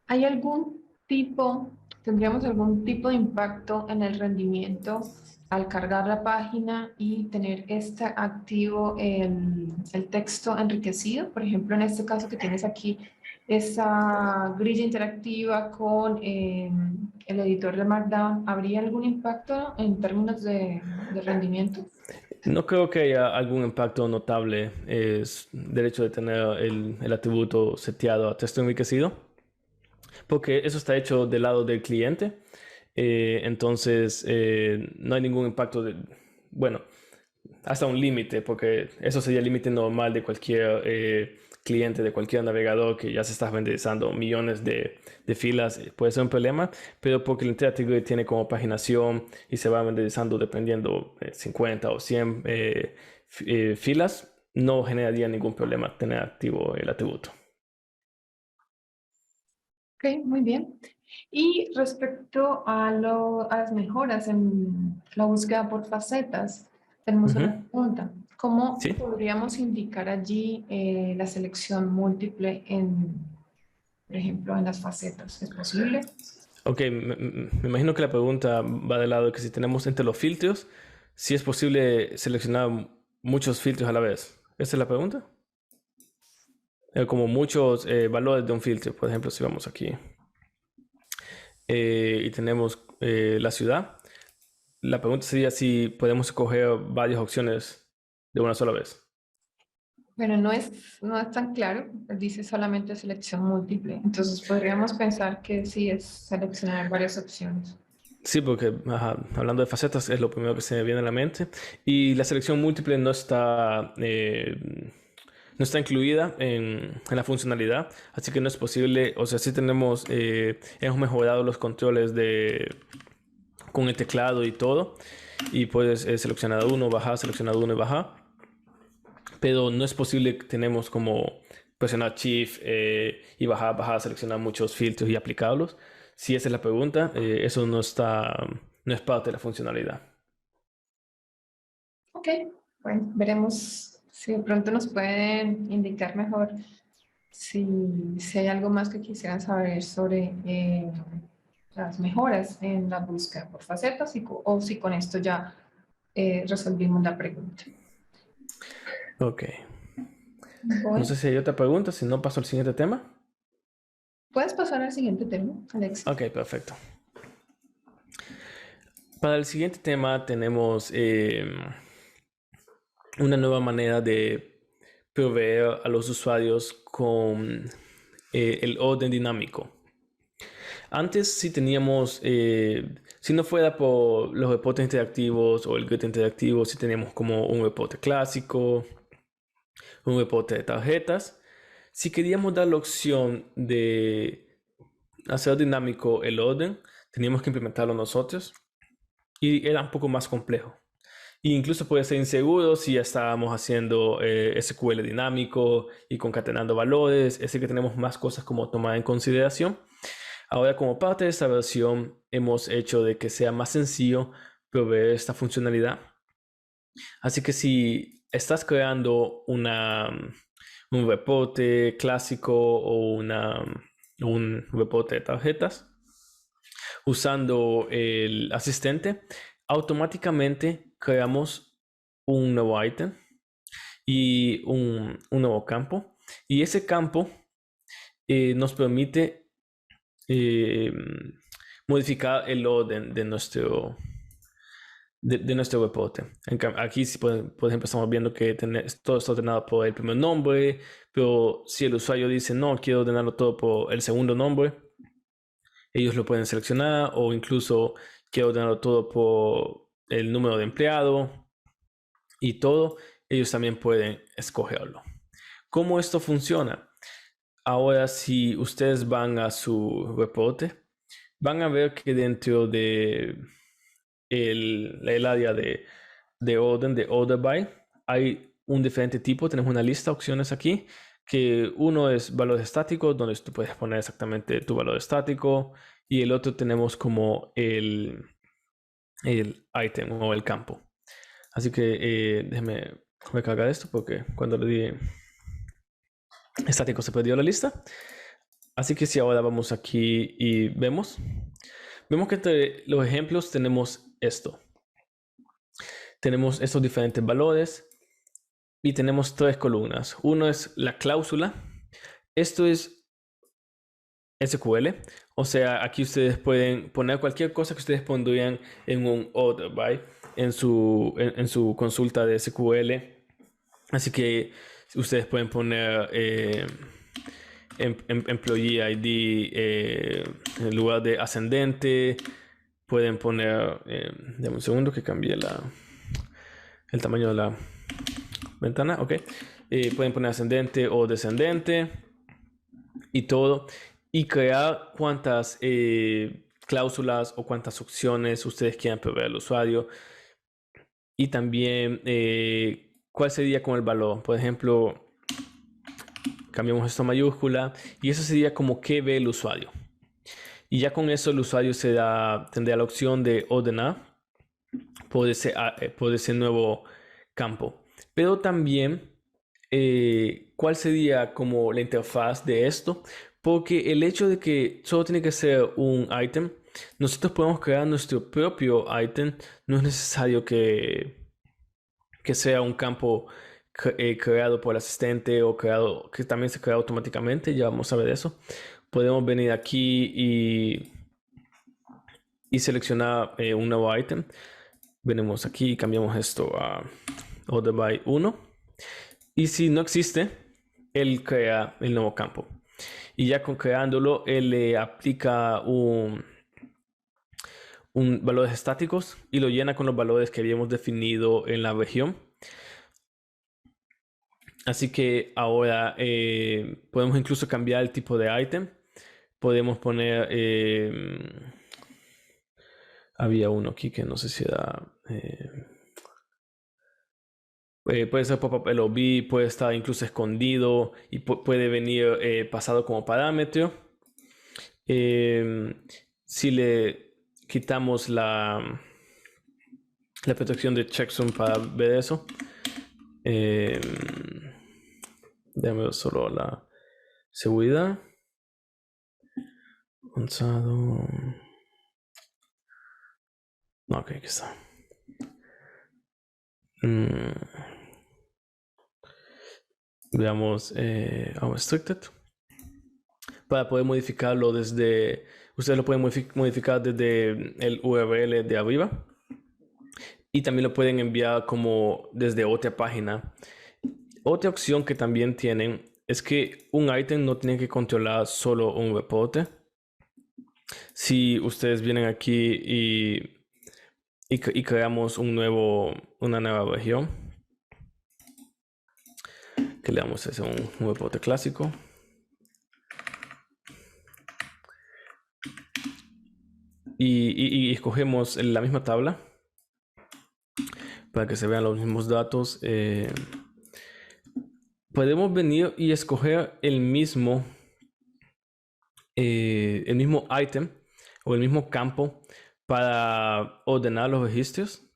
¿hay tendríamos algún tipo de impacto en el rendimiento al cargar la página y tener activo el texto enriquecido? Por ejemplo, en este caso que tienes aquí, esa grilla interactiva con el editor de Markdown, ¿habría algún impacto en términos de rendimiento? No creo que haya algún impacto notable del hecho de tener el atributo seteado a texto enriquecido, porque eso está hecho del lado del cliente. Entonces no hay ningún impacto bueno, hasta un límite, porque eso sería el límite normal de cualquier cliente, de cualquier navegador que ya se está renderizando millones de filas, puede ser un problema, pero porque el Interactive Grid tiene como paginación y se va renderizando dependiendo 50 o 100 filas, no generaría ningún problema tener activo el atributo. Ok, muy bien. Y respecto a las mejoras en la búsqueda por facetas, tenemos una pregunta. ¿Cómo ¿Sí? podríamos indicar allí la selección múltiple por ejemplo, en las facetas? ¿Es posible? Ok, me imagino que la pregunta va del lado de que si tenemos entre los filtros, si es posible seleccionar muchos filtros a la vez. ¿Esa es la pregunta? Como muchos valores de un filtro. Por ejemplo, si vamos aquí y tenemos la ciudad, la pregunta sería si podemos escoger varias opciones de una sola vez. Bueno, no es tan claro, dice solamente selección múltiple. Entonces podríamos pensar que sí es seleccionar varias opciones. Sí, porque hablando de facetas es lo primero que se me viene a la mente. Y la selección múltiple no está incluida en la funcionalidad, así que no es posible. O sea, sí hemos mejorado los controles con el teclado y todo, y puedes seleccionar uno, bajar, seleccionar uno y bajar, pero no es posible que tenemos como presionar Shift y bajar, seleccionar muchos filtros y aplicarlos. Si esa es la pregunta, eso no es parte de la funcionalidad. Ok, bueno, veremos si de pronto nos pueden indicar mejor si hay algo más que quisieran saber sobre las mejoras en la búsqueda por facetas o si con esto ya resolvimos la pregunta. Ok. Bueno, No sé si hay otra pregunta, si no paso al siguiente tema. ¿puedes pasar al siguiente tema, Alexis? Ok, perfecto. Para el siguiente tema tenemos una nueva manera de proveer a los usuarios con el orden dinámico. Antes sí teníamos, si no fuera por los reportes interactivos o el grid interactivo, sí teníamos como un reporte clásico, un reporte de tarjetas. Si queríamos dar la opción de hacer dinámico el orden, teníamos que implementarlo nosotros y era un poco más complejo. E incluso puede ser inseguro si ya estábamos haciendo SQL dinámico y concatenando valores, es decir que tenemos más cosas como tomar en consideración. Ahora, como parte de esta versión, hemos hecho de que sea más sencillo proveer esta funcionalidad. Así que si estás creando un reporte clásico o un reporte de tarjetas, usando el asistente, automáticamente creamos un nuevo ítem y un nuevo campo. Y ese campo nos permite modificar el orden de nuestro reporte. Aquí, por ejemplo, estamos viendo que todo está ordenado por el primer nombre, pero si el usuario dice no, quiero ordenarlo todo por el segundo nombre, ellos lo pueden seleccionar, o incluso quiero ordenarlo todo por el número de empleado y todo, ellos también pueden escogerlo. ¿Cómo esto funciona? ahora si ustedes van a su reporte, van a ver que dentro de el área de orden, de order by, hay un diferente tipo. Tenemos una lista de opciones aquí, que uno es valor estático, donde tú puedes poner exactamente tu valor estático, y el otro tenemos como el item o el campo. Así que déjeme recargar esto porque cuando le di estático se perdió la lista. Así que si ahora vamos aquí y vemos que entre los ejemplos tenemos esto. Tenemos estos diferentes valores y tenemos 3 columnas. Uno es la cláusula. Esto es SQL. O sea, aquí ustedes pueden poner cualquier cosa que ustedes pondrían en un order by en su consulta de SQL. Así que ustedes pueden poner employee ID en lugar de ascendente. Pueden poner, dame un segundo que cambie el tamaño de la ventana. Ok. Pueden poner ascendente o descendente y todo. Y crear cuantas cláusulas o cuantas opciones ustedes quieran proveer al usuario. Y también cuál sería con el valor. Por ejemplo, cambiamos esto a mayúscula y eso sería como que ve el usuario. Y ya con eso el usuario tendría la opción de ordenar por ese nuevo campo. Pero también cuál sería como la interfaz de esto, porque el hecho de que solo tiene que ser un item, nosotros podemos crear nuestro propio item. No es necesario que sea un campo creado por el asistente o que también se crea automáticamente. Ya vamos a ver eso. Podemos venir aquí y seleccionar un nuevo item. Venimos aquí y cambiamos esto a order by 1. Y si no existe, él crea el nuevo campo. Y ya con creándolo, él le aplica un valores estáticos y lo llena con los valores que habíamos definido en la región. Así que ahora podemos incluso cambiar el tipo de item. Podemos poner... había uno aquí que no sé si era... puede ser pop-up LOB, puede estar incluso escondido y puede venir pasado como parámetro. Si le quitamos la protección de checksum para ver eso, déjame ver solo la seguridad. Avanzado. Ok, aquí está. Veamos restricted. Para poder modificarlo desde... Ustedes lo pueden modificar desde el URL de arriba. Y también lo pueden enviar como desde otra página. Otra opción que también tienen es que un ítem no tiene que controlar solo un reporte. Si ustedes vienen aquí y creamos una nueva región, que le damos ese un reporte clásico. Y escogemos la misma tabla para que se vean los mismos datos. Podemos venir y escoger el mismo item o el mismo campo para ordenar los registros.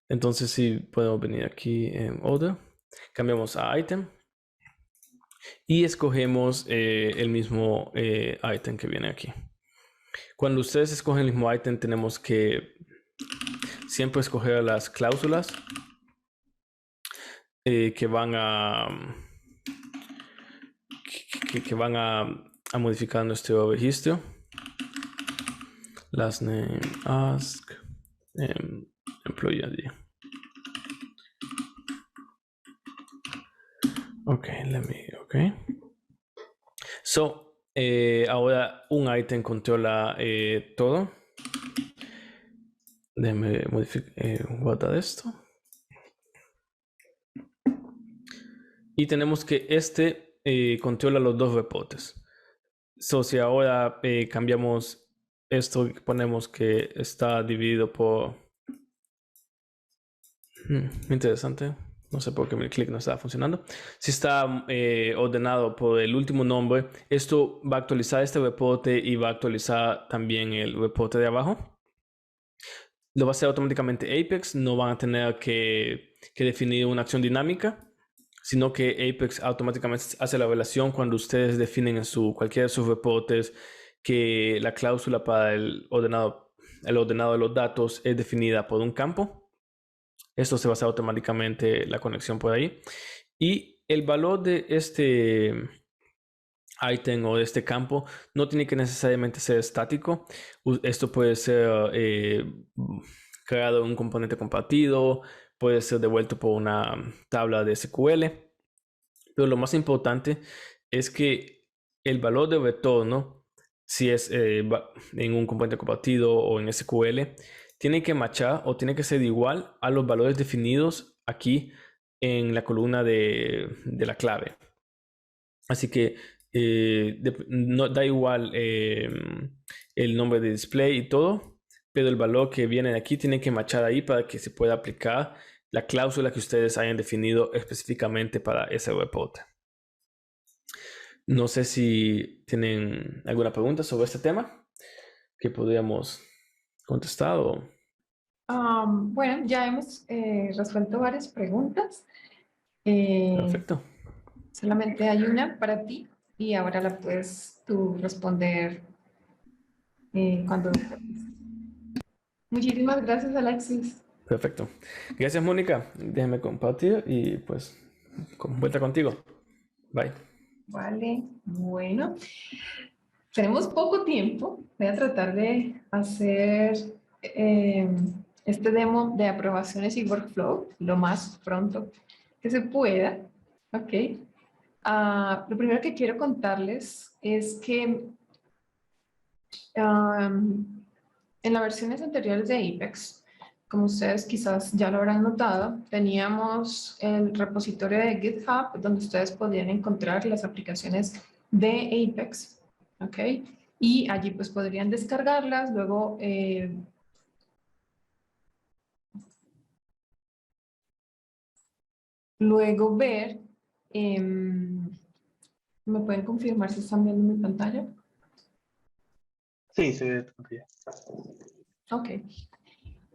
Entonces si podemos venir aquí en order, cambiamos a item y escogemos el mismo item que viene aquí. Cuando ustedes escogen el mismo item, tenemos que siempre escoger las cláusulas que van a modificar nuestro registro. Last name, ask, employee ID. Okay. So, ahora un item controla todo. Déjame guardar esto. Y tenemos que este controla los dos reportes. So, si ahora cambiamos esto, ponemos que está dividido por... interesante. No sé por qué mi clic no está funcionando. Si está ordenado por el último nombre, esto va a actualizar este reporte y va a actualizar también el reporte de abajo. Lo va a hacer automáticamente Apex. No van a tener que definir una acción dinámica, sino que Apex automáticamente hace la relación cuando ustedes definen en cualquiera de sus reportes que la cláusula para el ordenado de los datos es definida por un campo. Esto se va a hacer automáticamente la conexión por ahí. Y el valor de este ítem o de este campo no tiene que necesariamente ser estático. Esto puede ser creado en un componente compartido, puede ser devuelto por una tabla de SQL. Pero lo más importante es que el valor de retorno, si es en un componente compartido o en SQL, tiene que matchar o tiene que ser igual a los valores definidos aquí en la columna de la clave. Así que no da igual el nombre de display y todo, pero el valor que viene de aquí tiene que matchar ahí para que se pueda aplicar la cláusula que ustedes hayan definido específicamente para ese reporte. No sé si tienen alguna pregunta sobre este tema que podríamos contestar o... Bueno, ya hemos resuelto varias preguntas. Perfecto. Solamente hay una para ti y ahora la puedes tú responder cuando... Muchísimas gracias, Alexis. Perfecto. Gracias, Mónica. Déjame compartir y pues vuelta contigo. Bye. Vale, bueno. Tenemos poco tiempo. Voy a tratar de hacer este demo de aprobaciones y workflow lo más pronto que se pueda. Ok. Lo primero que quiero contarles es que en las versiones anteriores de Apex, como ustedes quizás ya lo habrán notado, teníamos el repositorio de GitHub donde ustedes podían encontrar las aplicaciones de Apex, ¿ok? Y allí pues podrían descargarlas, luego ver, ¿me pueden confirmar si están viendo mi pantalla? Sí, se ve tu pantalla. Ok.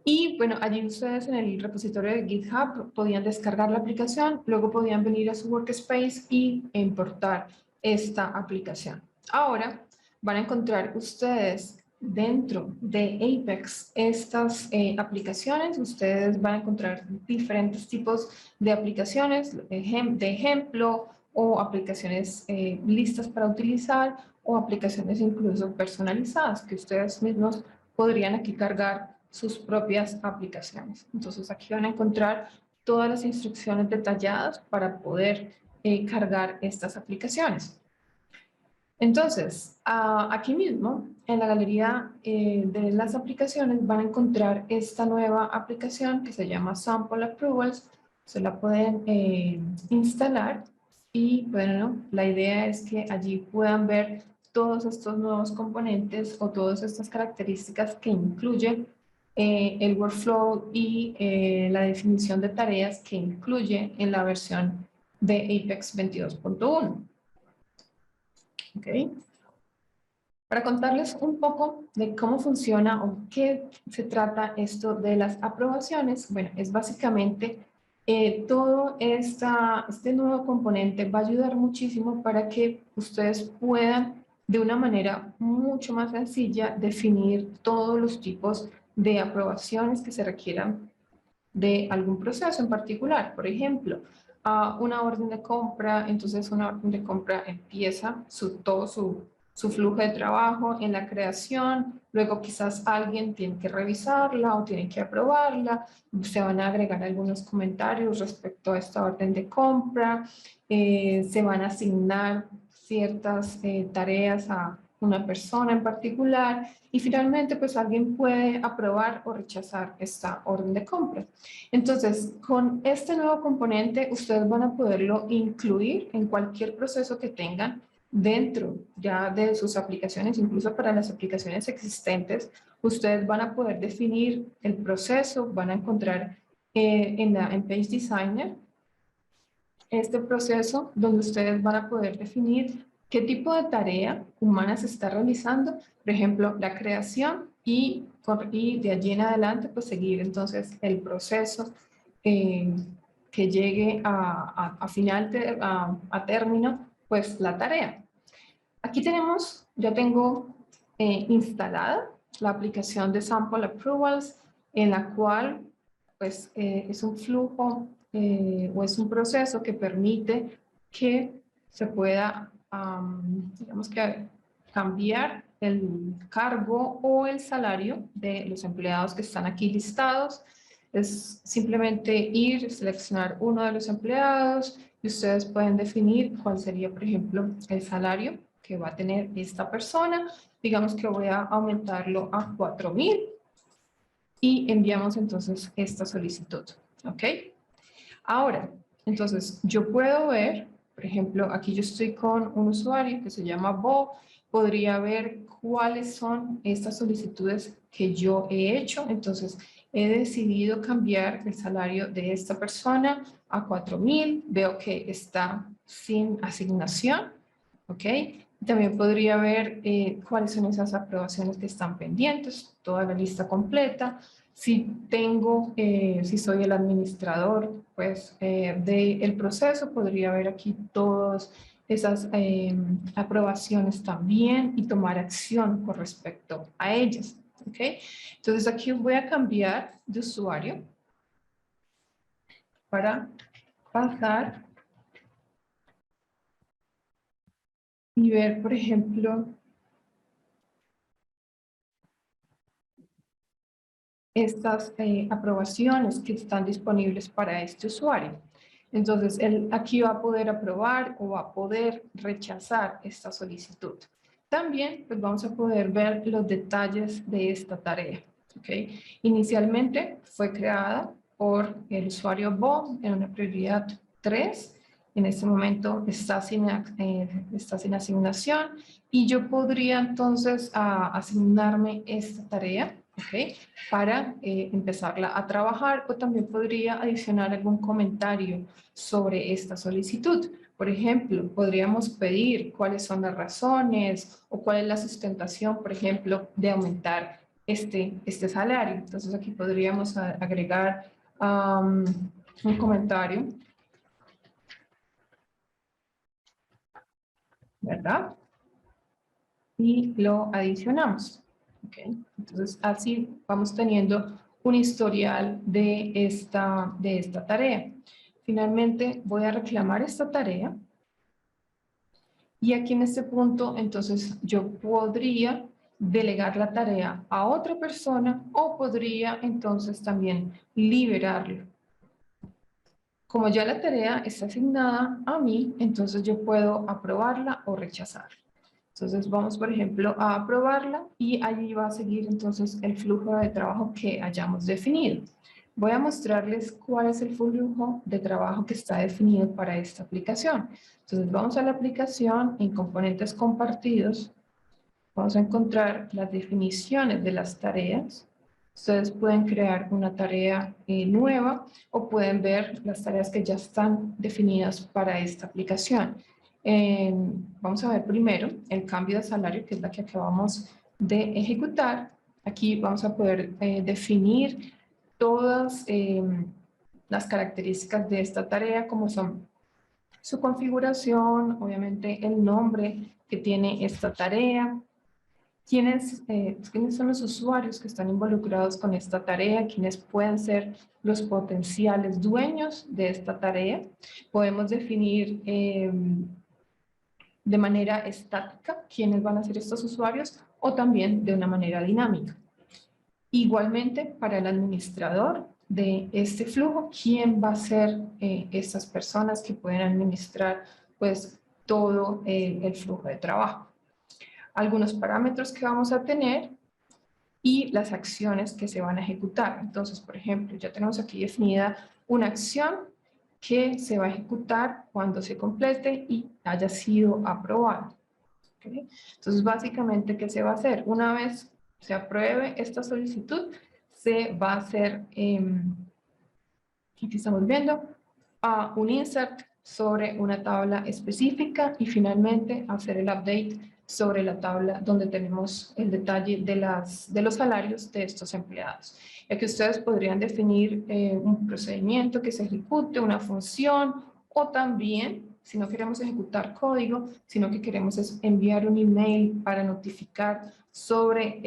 Y bueno, allí ustedes en el repositorio de GitHub podían descargar la aplicación, luego podían venir a su workspace y importar esta aplicación. Ahora van a encontrar ustedes dentro de Apex estas aplicaciones. Ustedes van a encontrar diferentes tipos de aplicaciones, de ejemplo, o aplicaciones listas para utilizar, o aplicaciones incluso personalizadas que ustedes mismos podrían aquí cargar sus propias aplicaciones. Entonces aquí van a encontrar todas las instrucciones detalladas para poder cargar estas aplicaciones. Entonces, aquí mismo, en la galería de las aplicaciones, van a encontrar esta nueva aplicación que se llama Sample Approvals. Se la pueden instalar y, bueno, la idea es que allí puedan ver todos estos nuevos componentes o todas estas características que incluye el workflow y la definición de tareas que incluye en la versión de Apex 22.1. ¿Ok? Para contarles un poco de cómo funciona o qué se trata esto de las aprobaciones, bueno, es básicamente todo este nuevo componente va a ayudar muchísimo para que ustedes puedan de una manera mucho más sencilla definir todos los tipos de aprobaciones que se requieran de algún proceso en particular. Por ejemplo, una orden de compra, entonces una orden de compra empieza todo su flujo de trabajo en la creación, luego quizás alguien tiene que revisarla o tiene que aprobarla, se van a agregar algunos comentarios respecto a esta orden de compra, se van a asignar ciertas tareas una persona en particular, y finalmente pues alguien puede aprobar o rechazar esta orden de compra. Entonces, con este nuevo componente, ustedes van a poderlo incluir en cualquier proceso que tengan dentro ya de sus aplicaciones, incluso para las aplicaciones existentes. Ustedes van a poder definir el proceso, van a encontrar en Page Designer este proceso donde ustedes van a poder definir qué tipo de tarea humana se está realizando, por ejemplo, la creación y de allí en adelante pues seguir entonces el proceso que llegue a término pues la tarea. Aquí tenemos, ya tengo instalada la aplicación de Sample Approvals, en la cual pues es un flujo o es un proceso que permite que se pueda, digamos que cambiar el cargo o el salario de los empleados que están aquí listados. Es simplemente ir, seleccionar uno de los empleados y ustedes pueden definir cuál sería, por ejemplo, el salario que va a tener esta persona. Digamos que voy a aumentarlo a 4,000 y enviamos entonces esta solicitud, ¿ok? Ahora, entonces yo puedo ver, por ejemplo, aquí yo estoy con un usuario que se llama Bo, podría ver cuáles son estas solicitudes que yo he hecho. Entonces, he decidido cambiar el salario de esta persona a 4,000. Veo que está sin asignación, ¿ok? También podría ver cuáles son esas aprobaciones que están pendientes, toda la lista completa. Si tengo, si soy el administrador, pues, del proceso, podría ver aquí todas esas aprobaciones también y tomar acción con respecto a ellas, ¿ok? Entonces aquí voy a cambiar de usuario para pasar y ver, por ejemplo, estas aprobaciones que están disponibles para este usuario. Entonces, él aquí va a poder aprobar o va a poder rechazar esta solicitud. También pues, vamos a poder ver los detalles de esta tarea. ¿Okay? Inicialmente fue creada por el usuario Bo en una prioridad 3. En este momento está sin asignación y yo podría entonces asignarme esta tarea, ¿ok? Para empezarla a trabajar, o también podría adicionar algún comentario sobre esta solicitud. Por ejemplo, podríamos pedir cuáles son las razones o cuál es la sustentación, por ejemplo, de aumentar este salario. Entonces aquí podríamos agregar un comentario, ¿verdad? Y lo adicionamos. Okay. Entonces, así vamos teniendo un historial de esta tarea. Finalmente, voy a reclamar esta tarea. Y aquí en este punto, entonces, yo podría delegar la tarea a otra persona o podría, entonces, también liberarlo. Como ya la tarea está asignada a mí, entonces yo puedo aprobarla o rechazarla. Entonces vamos, por ejemplo, a aprobarla y allí va a seguir entonces el flujo de trabajo que hayamos definido. Voy a mostrarles cuál es el flujo de trabajo que está definido para esta aplicación. Entonces vamos a la aplicación en componentes compartidos. Vamos a encontrar las definiciones de las tareas. Ustedes pueden crear una tarea nueva o pueden ver las tareas que ya están definidas para esta aplicación. Vamos a ver primero el cambio de salario, que es la que acabamos de ejecutar. Aquí vamos a poder definir todas las características de esta tarea, como son su configuración, obviamente el nombre que tiene esta tarea, quiénes son los usuarios que están involucrados con esta tarea, quiénes pueden ser los potenciales dueños de esta tarea. Podemos definir de manera estática quiénes van a ser estos usuarios o también de una manera dinámica. Igualmente, para el administrador de este flujo, quién va a ser estas personas que pueden administrar pues todo el flujo de trabajo. algunos parámetros que vamos a tener y las acciones que se van a ejecutar. Entonces, por ejemplo, ya tenemos aquí definida una acción que se va a ejecutar cuando se complete y haya sido aprobado. ¿Okay? Entonces, básicamente, ¿qué se va a hacer? Una vez se apruebe esta solicitud, se va a hacer, aquí estamos viendo, un insert sobre una tabla específica y finalmente hacer el update sobre la tabla donde tenemos el detalle de los salarios de estos empleados. Ya que ustedes podrían definir un procedimiento que se ejecute, una función, o también, si no queremos ejecutar código, sino que queremos enviar un email para notificar sobre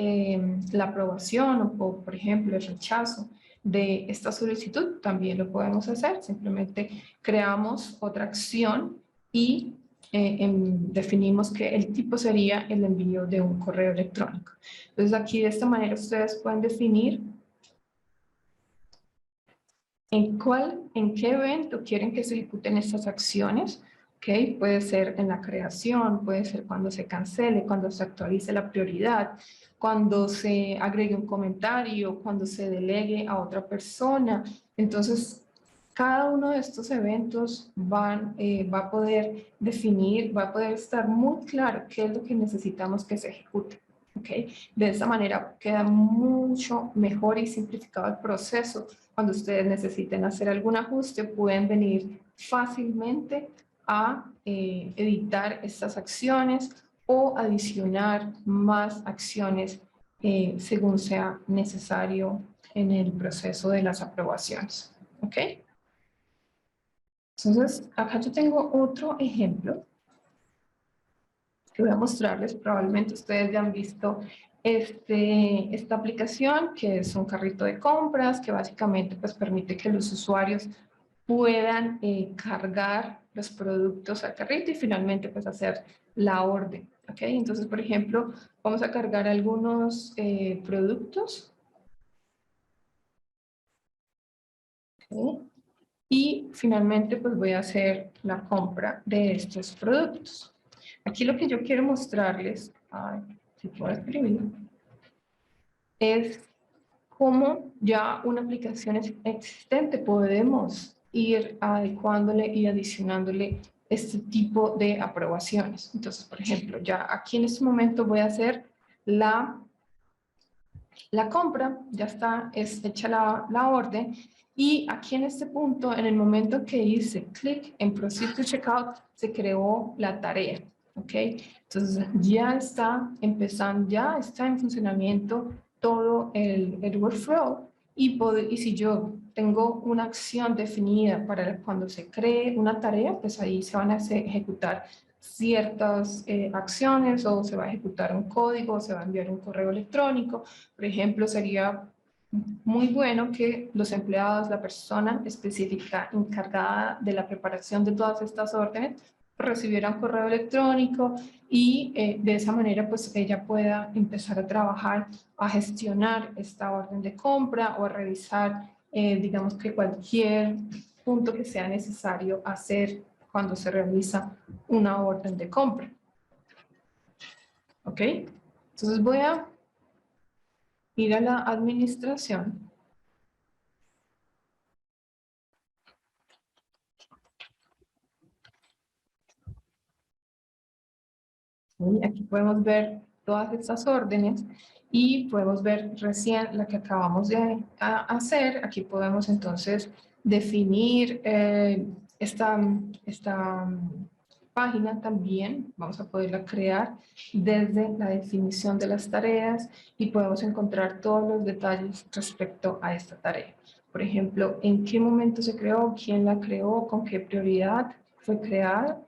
la aprobación o, por ejemplo, el rechazo de esta solicitud, también lo podemos hacer. Simplemente creamos otra acción y definimos que el tipo sería el envío de un correo electrónico. Entonces aquí de esta manera ustedes pueden definir en qué evento quieren que se ejecuten estas acciones. ¿Okay? Puede ser en la creación, puede ser cuando se cancele, cuando se actualice la prioridad, cuando se agregue un comentario, cuando se delegue a otra persona. Entonces, cada uno de estos eventos va a poder definir, va a poder estar muy claro qué es lo que necesitamos que se ejecute. ¿Okay? De esa manera queda mucho mejor y simplificado el proceso. Cuando ustedes necesiten hacer algún ajuste, pueden venir fácilmente a editar estas acciones o adicionar más acciones según sea necesario en el proceso de las aprobaciones. ¿Ok? Entonces, acá yo tengo otro ejemplo que voy a mostrarles. Probablemente ustedes ya han visto esta aplicación, que es un carrito de compras, que básicamente pues, permite que los usuarios puedan cargar los productos al carrito y finalmente pues hacer la orden. ¿Ok? Entonces, por ejemplo, vamos a cargar algunos productos. ¿Ok? Y finalmente pues voy a hacer la compra de estos productos. Aquí lo que yo quiero mostrarles, si puedo escribir, es cómo ya una aplicación existente podemos ir adecuándole y adicionándole este tipo de aprobaciones. Entonces, por ejemplo, ya aquí en este momento voy a hacer la compra, ya está hecha la orden, y aquí en este punto, en el momento que hice clic en Proceed to Checkout, se creó la tarea. ¿Ok? Entonces ya está empezando, ya está en funcionamiento todo el workflow y si yo tengo una acción definida para cuando se cree una tarea, pues ahí se van a ejecutar ciertas acciones o se va a ejecutar un código, o se va a enviar un correo electrónico. Por ejemplo, sería muy bueno que los empleados, la persona específica encargada de la preparación de todas estas órdenes, recibiera un correo electrónico y de esa manera pues ella pueda empezar a trabajar, a gestionar esta orden de compra o a revisar digamos que cualquier punto que sea necesario hacer cuando se realiza una orden de compra. ¿Ok? Entonces voy a ir a la administración. ¿Sí? Aquí podemos ver todas estas órdenes y podemos ver recién la que acabamos de hacer. Aquí podemos entonces definir esta página también. Vamos a poderla crear desde la definición de las tareas y podemos encontrar todos los detalles respecto a esta tarea. Por ejemplo, en qué momento se creó, quién la creó, con qué prioridad fue creada.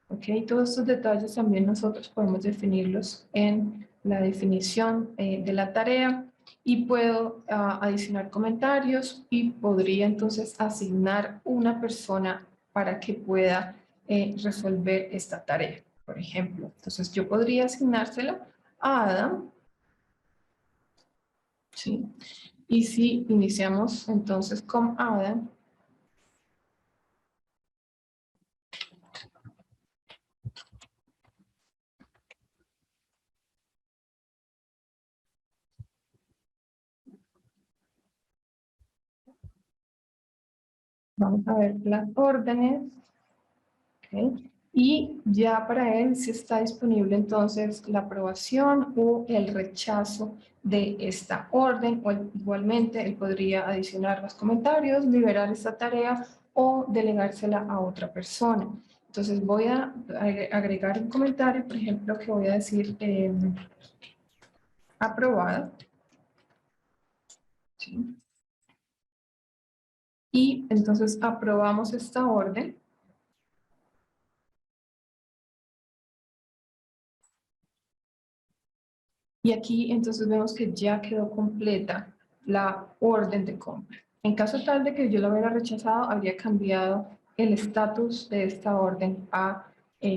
¿Ok? Todos estos detalles también nosotros podemos definirlos en la definición de la tarea y puedo adicionar comentarios y podría entonces asignar una persona para que pueda resolver esta tarea, por ejemplo. Entonces yo podría asignársela a Adam, ¿sí? Y si iniciamos entonces con Adam, Vamos a ver las órdenes. Okay. Y ya para él sí está disponible entonces la aprobación o el rechazo de esta orden, o igualmente él podría adicionar los comentarios, liberar esta tarea o delegársela a otra persona. Entonces voy a agregar un comentario, por ejemplo, que voy a decir aprobada. ¿Sí? Y entonces aprobamos esta orden. Y aquí entonces vemos que ya quedó completa la orden de compra. En caso tal de que yo lo hubiera rechazado, habría cambiado el estatus de esta orden a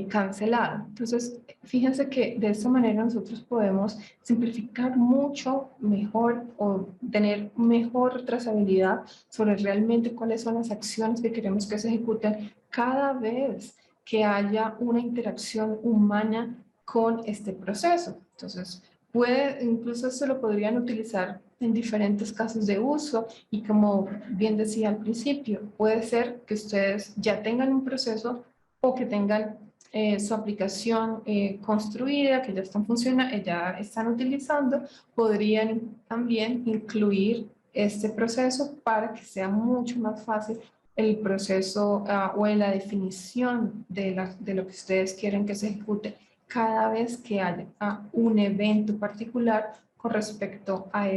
cancelado. Entonces, fíjense que de esta manera nosotros podemos simplificar mucho mejor o tener mejor trazabilidad sobre realmente cuáles son las acciones que queremos que se ejecuten cada vez que haya una interacción humana con este proceso. Entonces, incluso se lo podrían utilizar en diferentes casos de uso y como bien decía al principio, puede ser que ustedes ya tengan un proceso o que tengan su aplicación construida, que ya están funcionando, ya están utilizando, podrían también incluir este proceso para que sea mucho más fácil el proceso o en la definición de lo que ustedes quieren que se ejecute cada vez que haya un evento particular con respecto a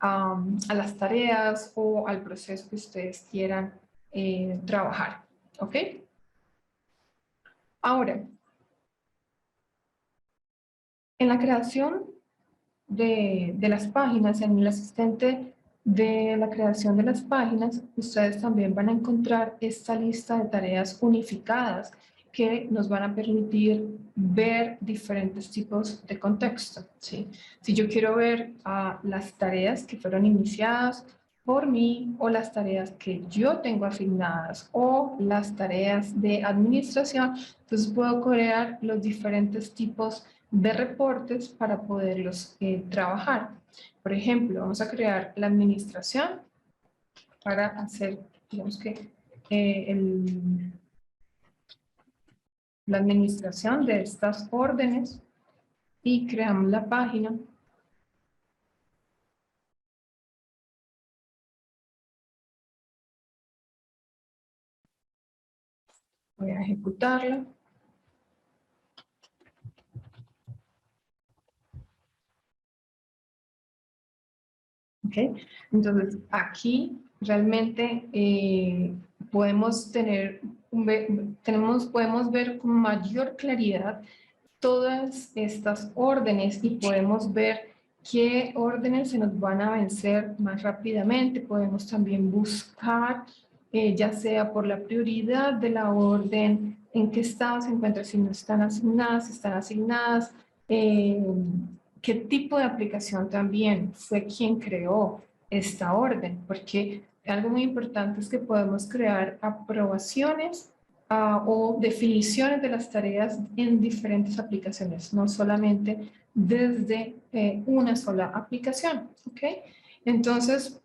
a las tareas o al proceso que ustedes quieran trabajar. ¿Ok? Ahora, en la creación de las páginas, en el asistente de la creación de las páginas, ustedes también van a encontrar esta lista de tareas unificadas que nos van a permitir ver diferentes tipos de contexto, ¿sí? Si yo quiero ver las tareas que fueron iniciadas por mí o las tareas que yo tengo asignadas o las tareas de administración, entonces puedo crear los diferentes tipos de reportes para poderlos trabajar. Por ejemplo, vamos a crear la administración para hacer, digamos que, la administración de estas órdenes y creamos la página. Voy a ejecutarla. ¿Okay? Entonces, aquí realmente podemos podemos ver con mayor claridad todas estas órdenes y podemos ver qué órdenes se nos van a vencer más rápidamente. Podemos también buscar, ya sea por la prioridad de la orden, en qué estado se encuentra, si no están asignadas, si están asignadas, qué tipo de aplicación también fue quien creó esta orden, porque algo muy importante es que podemos crear aprobaciones o definiciones de las tareas en diferentes aplicaciones, no solamente desde una sola aplicación, ¿ok? Entonces,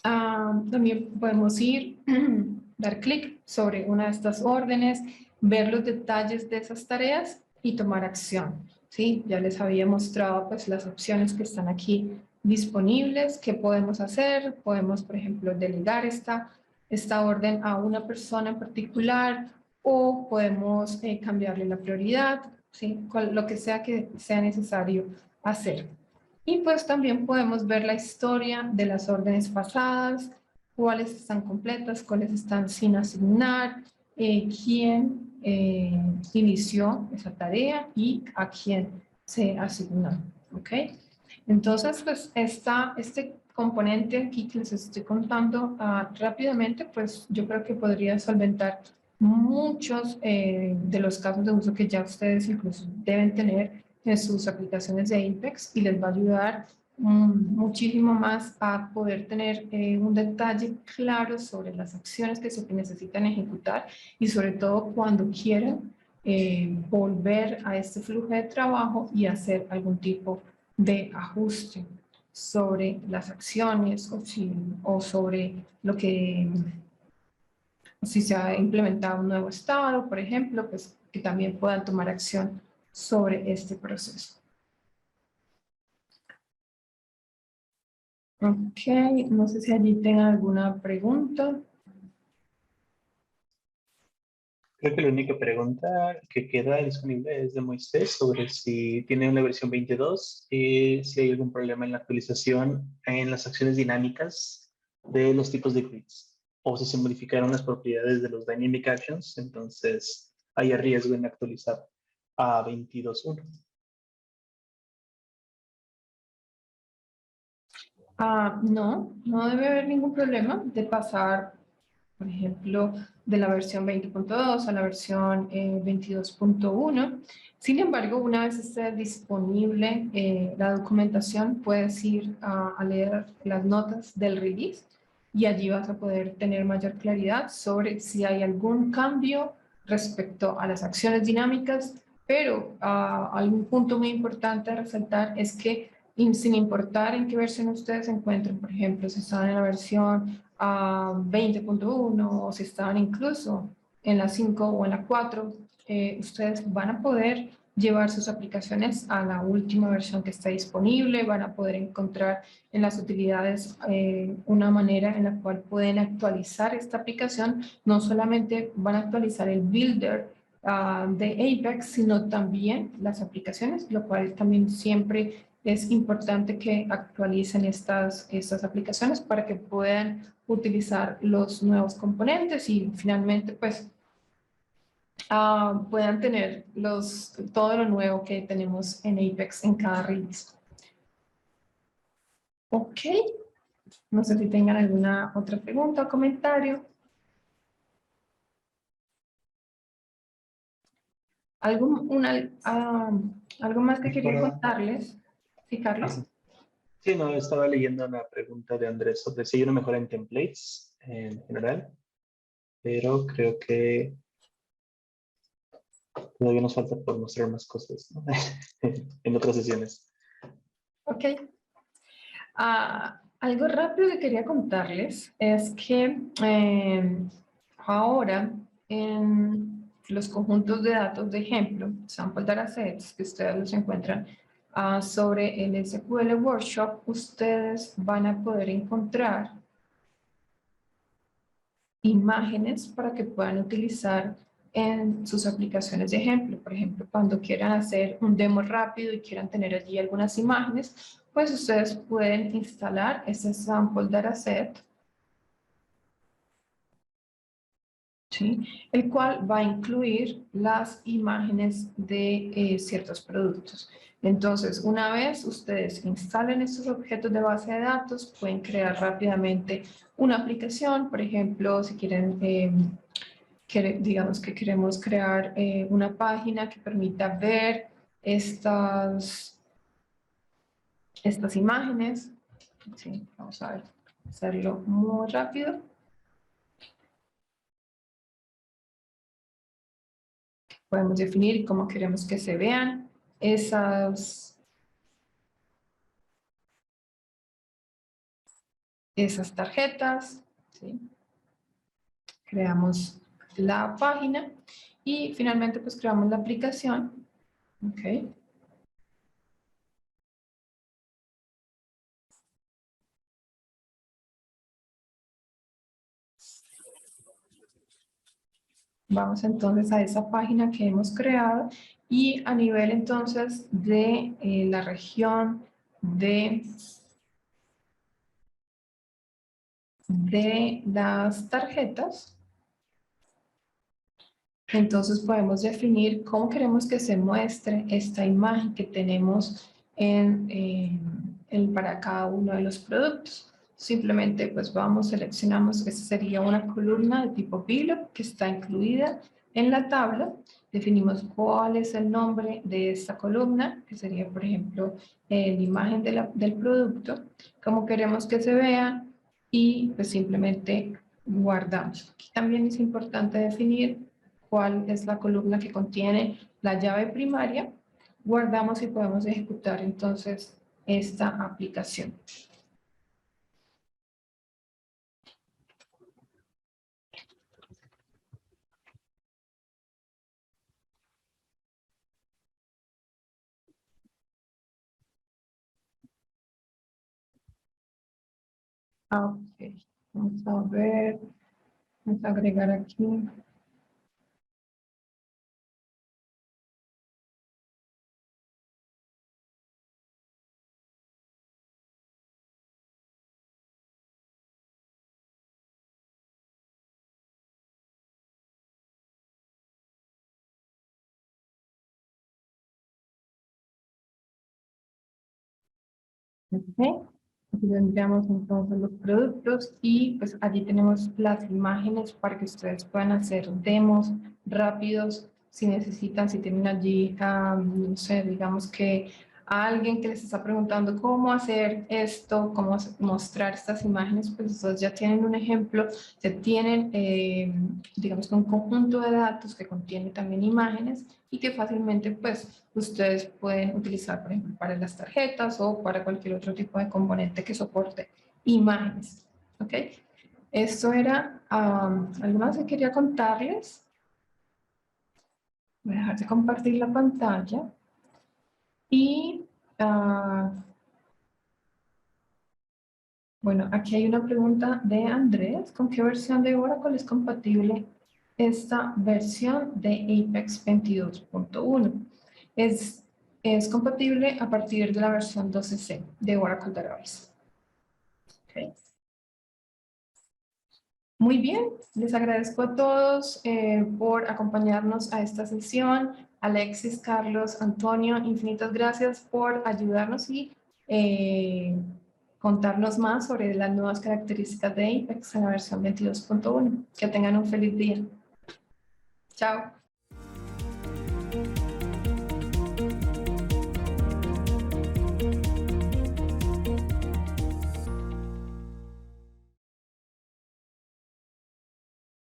también podemos ir, dar clic sobre una de estas órdenes, ver los detalles de esas tareas y tomar acción, ¿sí? Ya les había mostrado pues las opciones que están aquí disponibles, qué podemos hacer. Podemos, por ejemplo, delegar esta orden a una persona en particular o podemos cambiarle la prioridad, ¿sí? Lo que sea necesario hacer. Y pues también podemos ver la historia de las órdenes pasadas, cuáles están completas, cuáles están sin asignar, quién inició esa tarea y a quién se asignó, ¿ok? Entonces, pues este componente aquí que les estoy contando rápidamente, pues yo creo que podría solventar muchos de los casos de uso que ya ustedes incluso deben tener en sus aplicaciones de Apex y les va a ayudar muchísimo más a poder tener un detalle claro sobre las acciones que se necesitan ejecutar y sobre todo cuando quieran volver a este flujo de trabajo y hacer algún tipo de ajuste. sobre las acciones o sobre lo que, si se ha implementado un nuevo estado, por ejemplo, pues que también puedan tomar acción sobre este proceso. Ok, no sé si allí tengan alguna pregunta. Creo que la única pregunta que queda disponible es de Moisés sobre si tiene una versión 22 y si hay algún problema en la actualización en las acciones dinámicas de los tipos de grids o si se modificaron las propiedades de los dynamic actions, entonces hay riesgo en actualizar a 22.1. No, no debe haber ningún problema de pasar, por ejemplo, de la versión 20.2 a la versión 22.1. Sin embargo, una vez esté disponible la documentación, puedes ir a leer las notas del release y allí vas a poder tener mayor claridad sobre si hay algún cambio respecto a las acciones dinámicas, pero algún punto muy importante a resaltar es que sin importar en qué versión ustedes se encuentren, por ejemplo, si están en la versión 20.1 o si estaban incluso en la 5 o en la 4, ustedes van a poder llevar sus aplicaciones a la última versión que está disponible, van a poder encontrar en las utilidades una manera en la cual pueden actualizar esta aplicación. No solamente van a actualizar el builder de Apex, sino también las aplicaciones, lo cual también siempre es importante que actualicen estas aplicaciones para que puedan utilizar los nuevos componentes y finalmente pues puedan tener todo lo nuevo que tenemos en Apex en cada release. Ok, no sé si tengan alguna otra pregunta o comentario. ¿Algo más que quería contarles? ¿Sí, Carlos? Sí, no, estaba leyendo una pregunta de Andrés sobre si hay una mejora en templates en general, pero creo que todavía nos falta por mostrar más cosas, ¿no? En otras sesiones. Ok. Algo rápido que quería contarles es que ahora en los conjuntos de datos de ejemplo, sample datasets, que ustedes los encuentran sobre el SQL Workshop, ustedes van a poder encontrar imágenes para que puedan utilizar en sus aplicaciones de ejemplo. Por ejemplo, cuando quieran hacer un demo rápido y quieran tener allí algunas imágenes, pues ustedes pueden instalar ese sample dataset, ¿sí? El cual va a incluir las imágenes de ciertos productos. Entonces, una vez ustedes instalen estos objetos de base de datos, pueden crear rápidamente una aplicación. Por ejemplo, si quieren, digamos que queremos crear una página que permita ver estas imágenes. Sí, vamos a ver, hacerlo muy rápido. Podemos definir cómo queremos que se vean esas tarjetas, ¿sí? Creamos la página y finalmente pues creamos la aplicación. Ok. Vamos entonces a esa página que hemos creado y a nivel entonces de la región de las tarjetas, entonces podemos definir cómo queremos que se muestre esta imagen que tenemos para cada uno de los productos. Simplemente pues vamos, seleccionamos, esa sería una columna de tipo VLOOKUP que está incluida en la tabla. Definimos cuál es el nombre de esta columna, que sería por ejemplo la imagen del producto, cómo queremos que se vea y pues simplemente guardamos. Aquí también es importante definir cuál es la columna que contiene la llave primaria. Guardamos y podemos ejecutar entonces esta aplicación. Ok, vamos a ver, vamos a agregar aquí. Ok. Aquí tendríamos entonces los productos y pues allí tenemos las imágenes para que ustedes puedan hacer demos rápidos si necesitan, si tienen allí, no sé, digamos que a alguien que les está preguntando cómo hacer esto, cómo mostrar estas imágenes, pues ustedes ya tienen un ejemplo, ya tienen, digamos que un conjunto de datos que contiene también imágenes y que fácilmente pues ustedes pueden utilizar, por ejemplo, para las tarjetas o para cualquier otro tipo de componente que soporte imágenes. ¿Ok? Esto era algo más que quería contarles. Voy a dejar de compartir la pantalla. Y, bueno, aquí hay una pregunta de Andrés. ¿Con qué versión de Oracle es compatible esta versión de Apex 22.1? Es compatible a partir de la versión 12C de Oracle Database. Okay. Muy bien, les agradezco a todos por acompañarnos a esta sesión. Alexis, Carlos, Antonio, infinitas gracias por ayudarnos y contarnos más sobre las nuevas características de Apex en la versión 22.1. Que tengan un feliz día. Chao.